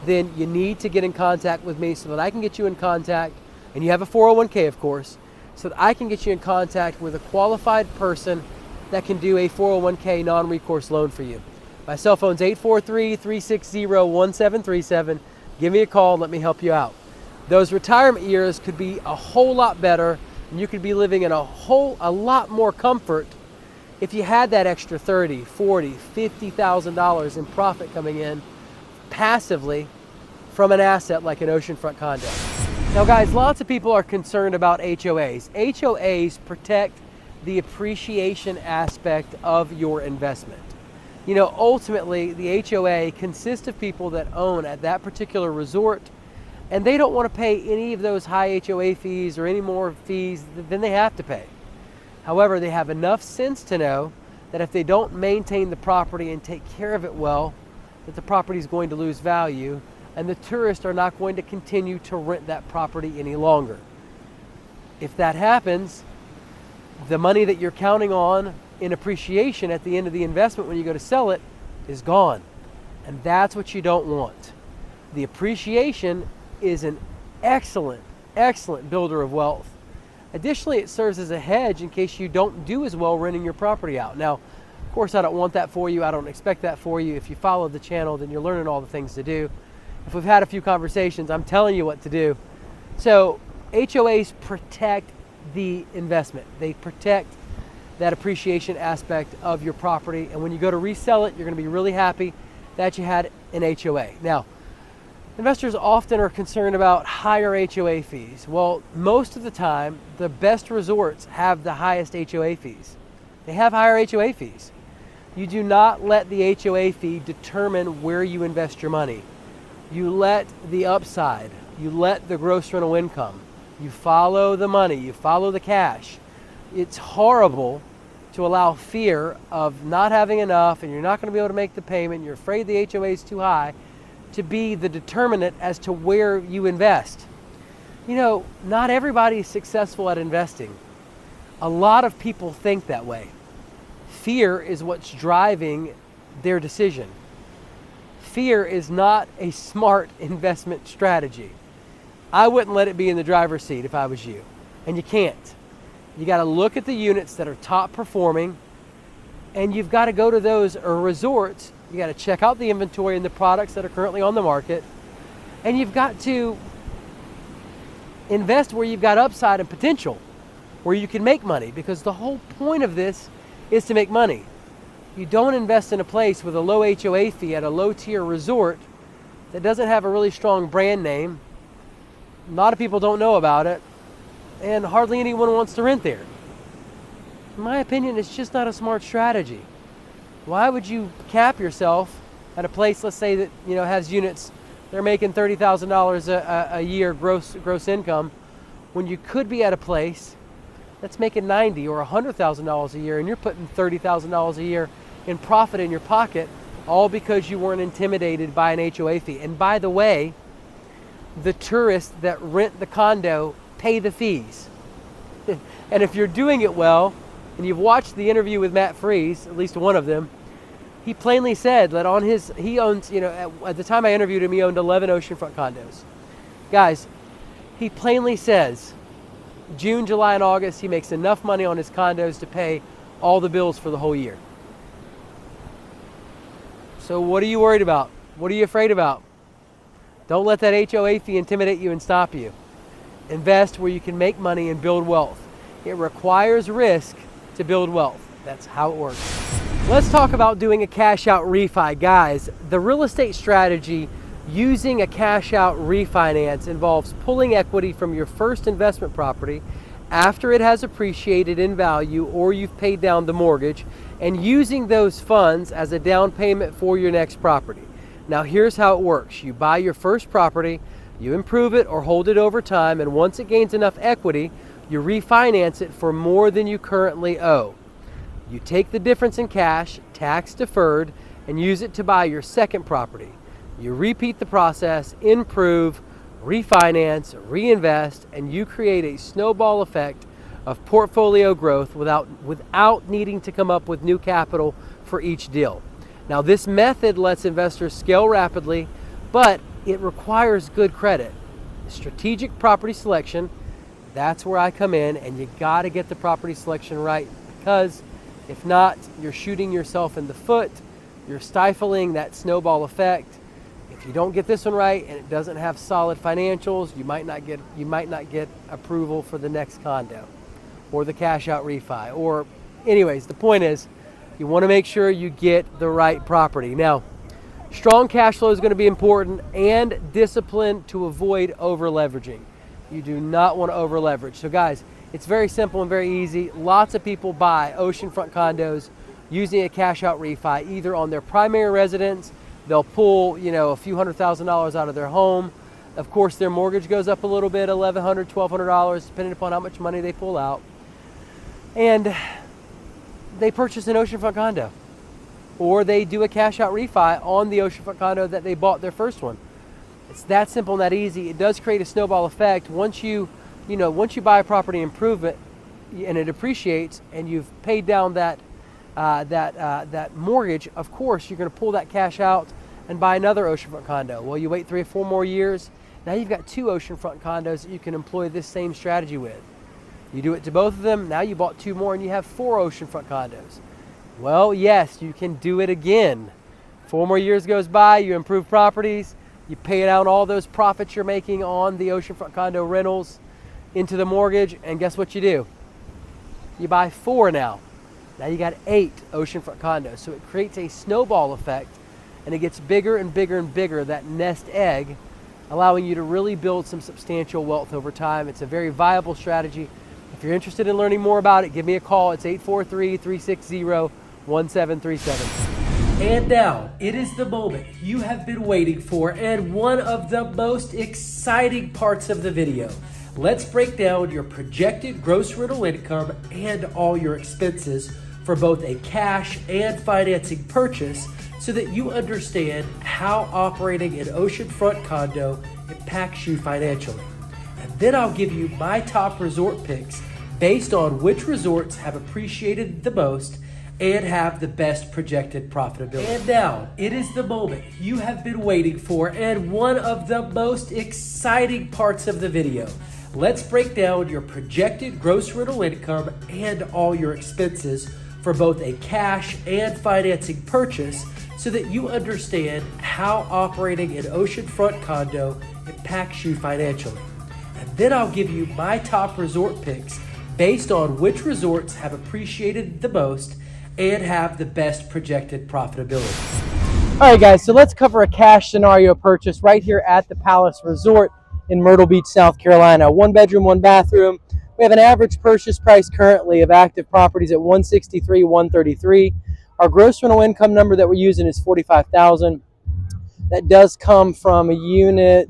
then you need to get in contact with me so that I can get you in contact, and you have a 401k, of course, so that I can get you in contact with a qualified person that can do a 401k non-recourse loan for you. My cell phone's 843-360-1737. Give me a call and let me help you out. Those retirement years could be a whole lot better, and you could be living in a lot more comfort if you had that extra $30,000, $40,000, $50,000 in profit coming in passively from an asset like an oceanfront condo. Now, guys, lots of people are concerned about HOAs. HOAs protect the appreciation aspect of your investment. You know, ultimately, the HOA consists of people that own at that particular resort, and they don't want to pay any of those high HOA fees or any more fees than they have to pay. However, they have enough sense to know that if they don't maintain the property and take care of it well, that the property is going to lose value, and the tourists are not going to continue to rent that property any longer. If that happens, the money that you're counting on in appreciation at the end of the investment when you go to sell it is gone. And that's what you don't want. The appreciation is an excellent builder of wealth. Additionally, it serves as a hedge in case you don't do as well renting your property out. Now, of course, I don't want that for you. I don't expect that for you. If you follow the channel, then you're learning all the things to do. If we've had a few conversations, I'm telling you what to do. So HOAs protect the investment. They protect that appreciation aspect of your property. And when you go to resell it, you're going to be really happy that you had an HOA. Now, investors often are concerned about higher HOA fees. Well, most of the time, the best resorts have the highest HOA fees. They have higher HOA fees. You do not let the HOA fee determine where you invest your money. You let the upside, you let the gross rental income, you follow the money, you follow the cash. It's horrible to allow fear of not having enough and you're not going to be able to make the payment, you're afraid the HOA is too high, to be the determinant as to where you invest. You know, not everybody is successful at investing. A lot of people think that way. Fear is what's driving their decision. Fear is not a smart investment strategy. I wouldn't let it be in the driver's seat if I was you. And you can't. You got to look at the units that are top performing, and you've got to go to those resorts. You got to check out the inventory and the products that are currently on the market, and you've got to invest where you've got upside and potential, where you can make money, because the whole point of this is to make money. You don't invest in a place with a low HOA fee at a low tier resort that doesn't have a really strong brand name. A lot of people don't know about it, and hardly anyone wants to rent there. In my opinion, it's just not a smart strategy. Why would you cap yourself at a place, let's say that, you know, has units, they're making $30,000 a year gross income, when you could be at a place that's making $90,000 or $100,000 a year, and you're putting $30,000 a year in profit in your pocket, all because you weren't intimidated by an HOA fee. And by the way, the tourists that rent the condo pay the fees. And if you're doing it well, and you've watched the interview with Matt Freeze, at least one of them, he plainly said that on his, he owns, you know, at the time I interviewed him, he owned 11 oceanfront condos. Guys, he plainly says June, July, and August, he makes enough money on his condos to pay all the bills for the whole year. So what are you worried about? What are you afraid about? Don't let that HOA fee intimidate you and stop you. Invest where you can make money and build wealth. It requires risk to build wealth. That's how it works. Let's talk about doing a cash out refi. Guys, the real estate strategy using a cash out refinance involves pulling equity from your first investment property after it has appreciated in value or you've paid down the mortgage, and using those funds as a down payment for your next property. Now here's how it works. You buy your first property, you improve it or hold it over time, and once it gains enough equity, you refinance it for more than you currently owe. You take the difference in cash, tax deferred, and use it to buy your second property. You repeat the process, improve, refinance, reinvest, and you create a snowball effect of portfolio growth without needing to come up with new capital for each deal. Now this method lets investors scale rapidly, but it requires good credit. Strategic property selection, that's where I come in, and you got to get the property selection right, because if not, you're shooting yourself in the foot, you're stifling that snowball effect. If you don't get this one right and it doesn't have solid financials, you might not get approval for the next condo or the cash out refi. Or anyways, the point is you want to make sure you get the right property. Now, strong cash flow is going to be important, and discipline to avoid over leveraging. You do not want to over leverage. So guys, it's very simple and very easy. Lots of people buy oceanfront condos using a cash out refi, either on their primary residence. They'll pull, you know, a few $100,000 out of their home. Of course, their mortgage goes up a little bit, $1,100, $1,200, depending upon how much money they pull out. And they purchase an oceanfront condo, or they do a cash out refi on the oceanfront condo that they bought their first one. It's that simple and that easy. It does create a snowball effect. Once you buy a property improvement and it appreciates, and you've paid down that mortgage, of course you're going to pull that cash out and buy another oceanfront condo. Well, you wait 3 or 4 more years. Now you've got 2 oceanfront condos that you can employ this same strategy with. You do it to both of them. Now you bought 2 more and you have 4 oceanfront condos. Well, yes, you can do it again. 4 more years goes by, you improve properties, you pay out all those profits you're making on the oceanfront condo rentals into the mortgage, and guess what you do? You buy 4 now. Now you got 8 oceanfront condos. So it creates a snowball effect, and it gets bigger and bigger and bigger, that nest egg, allowing you to really build some substantial wealth over time. It's a very viable strategy. If you're interested in learning more about it, give me a call. It's 843-360-1737. And now, it is the moment you have been waiting for, and one of the most exciting parts of the video. Let's break down your projected gross rental income and all your expenses for both a cash and financing purchase so that you understand how operating an oceanfront condo impacts you financially. And then I'll give you my top resort picks based on which resorts have appreciated the most and have the best projected profitability. And now, it is the moment you have been waiting for and one of the most exciting parts of the video. Let's break down your projected gross rental income and all your expenses for both a cash and financing purchase so that you understand how operating an oceanfront condo impacts you financially. And then I'll give you my top resort picks based on which resorts have appreciated the most and have the best projected profitability. All right, guys, so let's cover a cash scenario purchase right here at the Palace Resort in Myrtle Beach, South Carolina. 1 bedroom, 1 bathroom. We have an average purchase price currently of active properties at $163,000, $133,000. Our gross rental income number that we're using is $45,000. That does come from a unit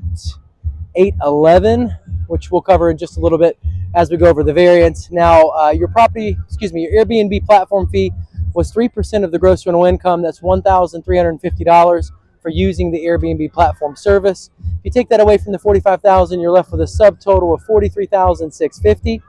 811, which we'll cover in just a little bit as we go over the variance. Now, your Airbnb platform fee was 3% of the gross rental income. That's $1,350 for using the Airbnb platform service. If you take that away from the $45,000, you're left with a subtotal of $43,650.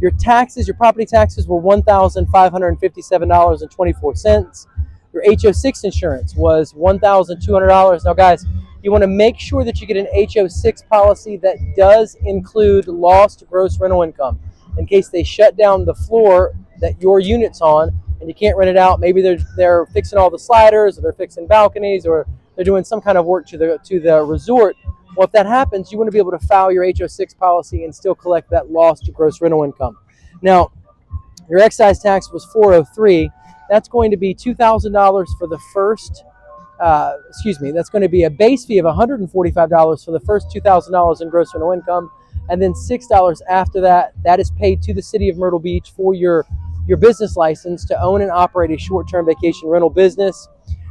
Your taxes, your property taxes were $1,557.24. Your HO6 insurance was $1,200. Now, guys, you want to make sure that you get an HO6 policy that does include lost gross rental income in case they shut down the floor that your unit's on and you can't rent it out. Maybe they're fixing all the sliders, or they're fixing balconies, or they're doing some kind of work to the resort. Well, if that happens, you want to be able to file your HO6 policy and still collect that lost gross rental income. Now, your excise tax was $403. That's going to be $2,000 for the first. That's going to be a base fee of $145 for the first $2,000 in gross rental income, and then $6 after that. That is paid to the city of Myrtle Beach for your business license to own and operate a short-term vacation rental business.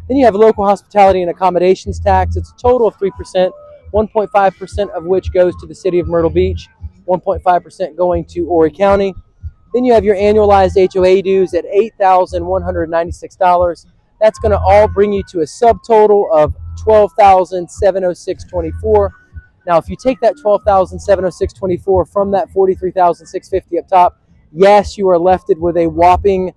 Then you have a local hospitality and accommodations tax. It's a total of 3%, 1.5% of which goes to the city of Myrtle Beach, 1.5% going to Horry County. Then you have your annualized HOA dues at $8,196. That's going to all bring you to a subtotal of $12,706.24. Now, if you take that $12,706.24 from that $43,650 up top, yes, you are left with a whopping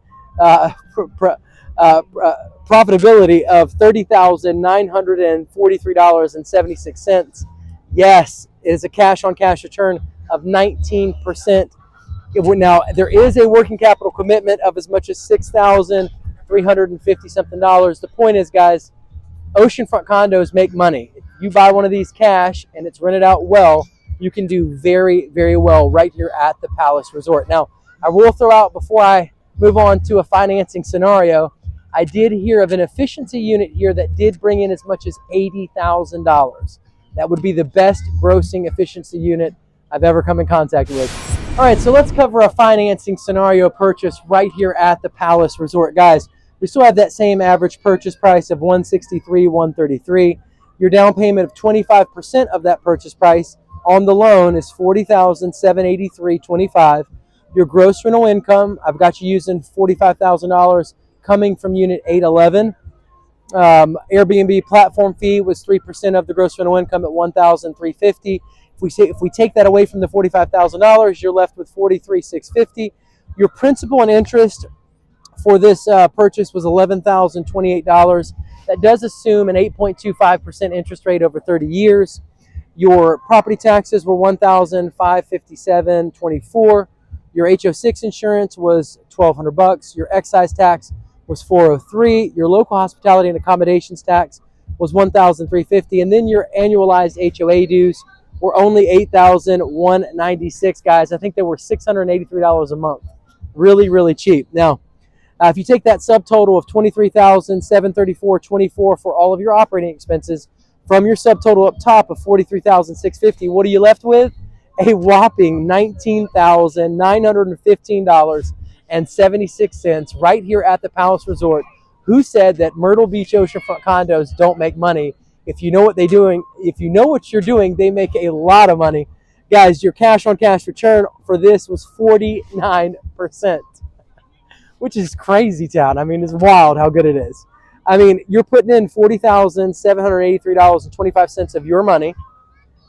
profitability of $30,943.76. Yes, it is a cash-on-cash return of 19%. Now, there is a working capital commitment of as much as $6,350 something. The point is, guys, oceanfront condos make money. If you buy one of these cash and it's rented out well, you can do very, very well right here at the Palace Resort. Now, I will throw out, before I move on to a financing scenario, I did hear of an efficiency unit here that did bring in as much as $80,000. That would be the best grossing efficiency unit I've ever come in contact with. All right, so let's cover a financing scenario purchase right here at the Palace Resort. Guys, we still have that same average purchase price of $163,000, $133,000. Your down payment of 25% of that purchase price on the loan is $40,783.25. Your gross rental income, I've got you using $45,000 coming from unit 811. Airbnb platform fee was 3% of the gross rental income at $1,350. If we take that away from the $45,000, you're left with $43,650. Your principal and interest for this purchase was $11,028. That does assume an 8.25% interest rate over 30 years. Your property taxes were $1,557.24. Your HO6 insurance was $1,200. Your excise tax was $403. Your local hospitality and accommodations tax was $1,350. And then your annualized HOA dues were only $8,196, guys. I think they were $683 a month. Really, really cheap. Now, if you take that subtotal of $23,734.24 for all of your operating expenses from your subtotal up top of $43,650, what are you left with? A whopping $19,915.76 right here at the Palace Resort. Who said that Myrtle Beach oceanfront condos don't make money? If you know what they're doing, if you know what you're doing, they make a lot of money. Guys, your cash on cash return for this was 49%. which is crazy town. I mean, it's wild how good it is. I mean, you're putting in $40,783.25 of your money.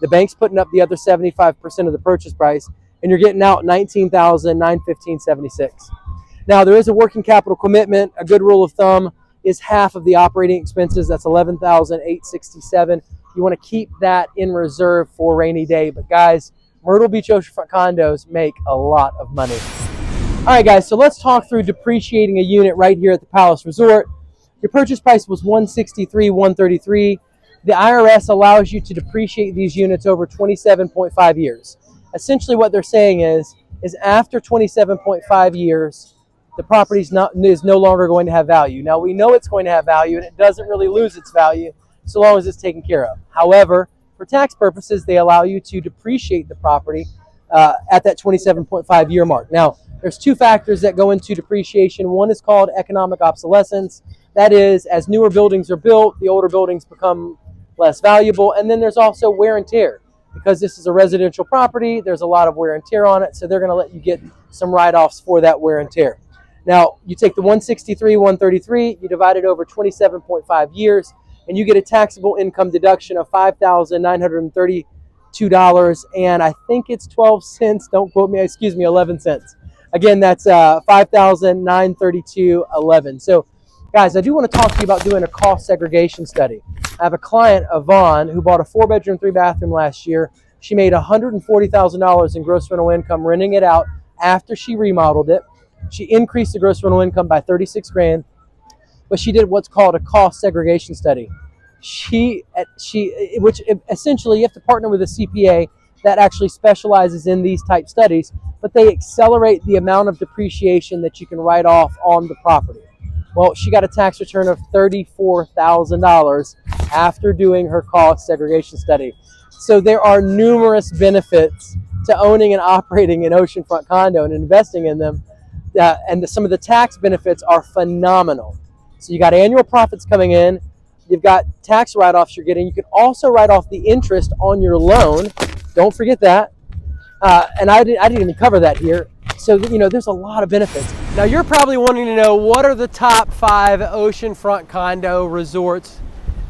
The bank's putting up the other 75% of the purchase price, and you're getting out $19,915.76. Now, there is a working capital commitment. A good rule of thumb is half of the operating expenses. That's $11,867. You want to keep that in reserve for a rainy day. But guys, Myrtle Beach oceanfront condos make a lot of money. All right, guys, so let's talk through depreciating a unit right here at the Palace Resort. Your purchase price was $163,133. The IRS allows you to depreciate these units over 27.5 years. Essentially what they're saying is after 27.5 years, the property is no longer going to have value. Now, we know it's going to have value, and it doesn't really lose its value so long as it's taken care of. However, for tax purposes, they allow you to depreciate the property at that 27.5 year mark. Now, there's two factors that go into depreciation. One is called economic obsolescence. That is, as newer buildings are built, the older buildings become less valuable. And then there's also wear and tear. Because this is a residential property, there's a lot of wear and tear on it, so they're going to let you get some write-offs for that wear and tear. Now, you take the $163,133, you divide it over 27.5 years, and you get a taxable income deduction of $5,932, and I think it's 12 cents. Don't quote me. Excuse me, 11 cents. Again, that's $5,932.11. So, guys, I do want to talk to you about doing a cost segregation study. I have a client, Yvonne, who bought a 4-bedroom, 3-bathroom last year. She made $140,000 in gross rental income renting it out after she remodeled it. She increased the gross rental income by $36,000, but she did what's called a cost segregation study. Which essentially you have to partner with a CPA that actually specializes in these type studies, but they accelerate the amount of depreciation that you can write off on the property. Well, she got a tax return of $34,000 after doing her cost segregation study. So there are numerous benefits to owning and operating an oceanfront condo and investing in them. And some of the tax benefits are phenomenal. So you got annual profits coming in. You've got tax write-offs you're getting. You can also write off the interest on your loan. Don't forget that. And I didn't even cover that here. So, there's a lot of benefits. Now, you're probably wanting to know, what are the top 5 oceanfront condo resorts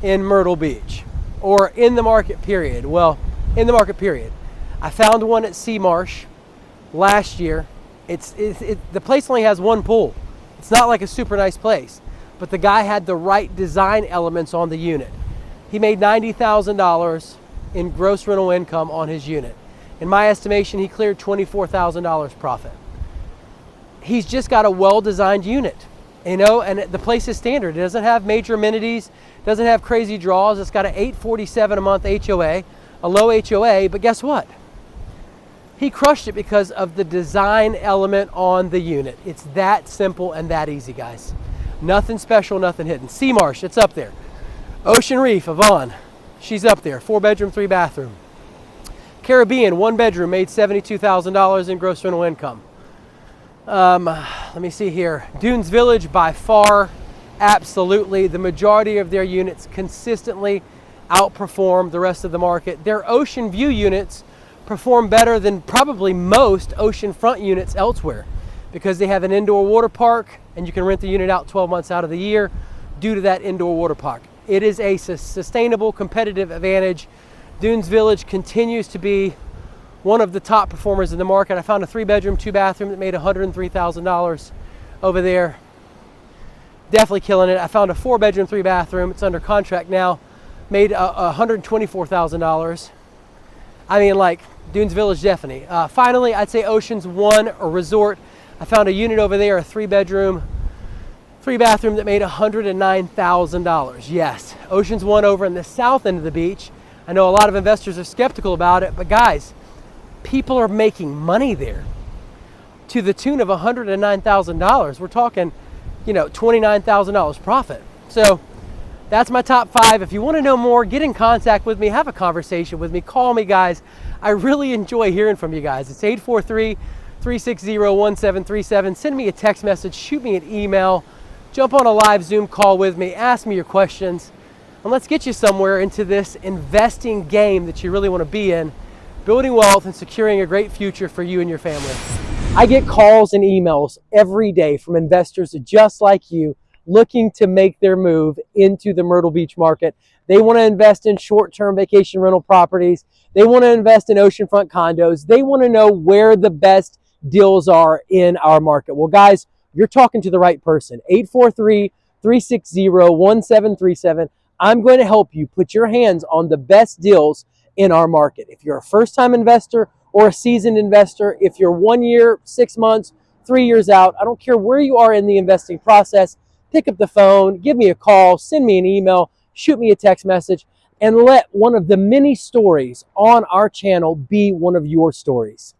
in Myrtle Beach or in the market period? Well, in the market period, I found one at Sea Marsh last year. The place only has one pool. It's not like a super nice place, but the guy had the right design elements on the unit. He made $90,000 in gross rental income on his unit. In my estimation, he cleared $24,000 profit. He's just got a well-designed unit, and the place is standard. It doesn't have major amenities, doesn't have crazy draws. It's got an $847 a month HOA, a low HOA, but guess what? He crushed it because of the design element on the unit. It's that simple and that easy, guys. Nothing special, nothing hidden. Sea Marsh, it's up there. Ocean Reef, Yvonne, she's up there. 4-bedroom, 3-bathroom. Caribbean, 1-bedroom, made $72,000 in gross rental income. Let me see here. Dunes Village, by far, absolutely. The majority of their units consistently outperform the rest of the market. Their ocean view units perform better than probably most oceanfront units elsewhere because they have an indoor water park and you can rent the unit out 12 months out of the year due to that indoor water park. It is a sustainable competitive advantage. Dunes Village continues to be one of the top performers in the market. I found a 3-bedroom, 2-bathroom that made $103,000 over there. Definitely killing it. I found a 4-bedroom, 3-bathroom. It's under contract now. Made $124,000. I mean, like, Dunes Village, definitely. Finally, I'd say Oceans One or Resort. I found a unit over there, a 3-bedroom, 3-bathroom that made $109,000. Yes, Oceans One over in the south end of the beach. I know a lot of investors are skeptical about it, but guys, people are making money there to the tune of $109,000. We're talking, $29,000 profit. So that's my top 5. If you want to know more, get in contact with me, have a conversation with me, call me, guys. I really enjoy hearing from you guys. It's 843-360-1737. Send me a text message, shoot me an email, jump on a live Zoom call with me, ask me your questions, and let's get you somewhere into this investing game that you really want to be in, building wealth and securing a great future for you and your family. I get calls and emails every day from investors just like you looking to make their move into the Myrtle Beach market. They want to invest in short-term vacation rental properties. They want to invest in oceanfront condos. They want to know where the best deals are in our market. Well, guys, you're talking to the right person. 843-360-1737. I'm going to help you put your hands on the best deals in our market. If you're a first-time investor or a seasoned investor, if you're 1 year, 6 months, 3 years out, I don't care where you are in the investing process, pick up the phone, give me a call, send me an email, shoot me a text message, and let one of the many stories on our channel be one of your stories.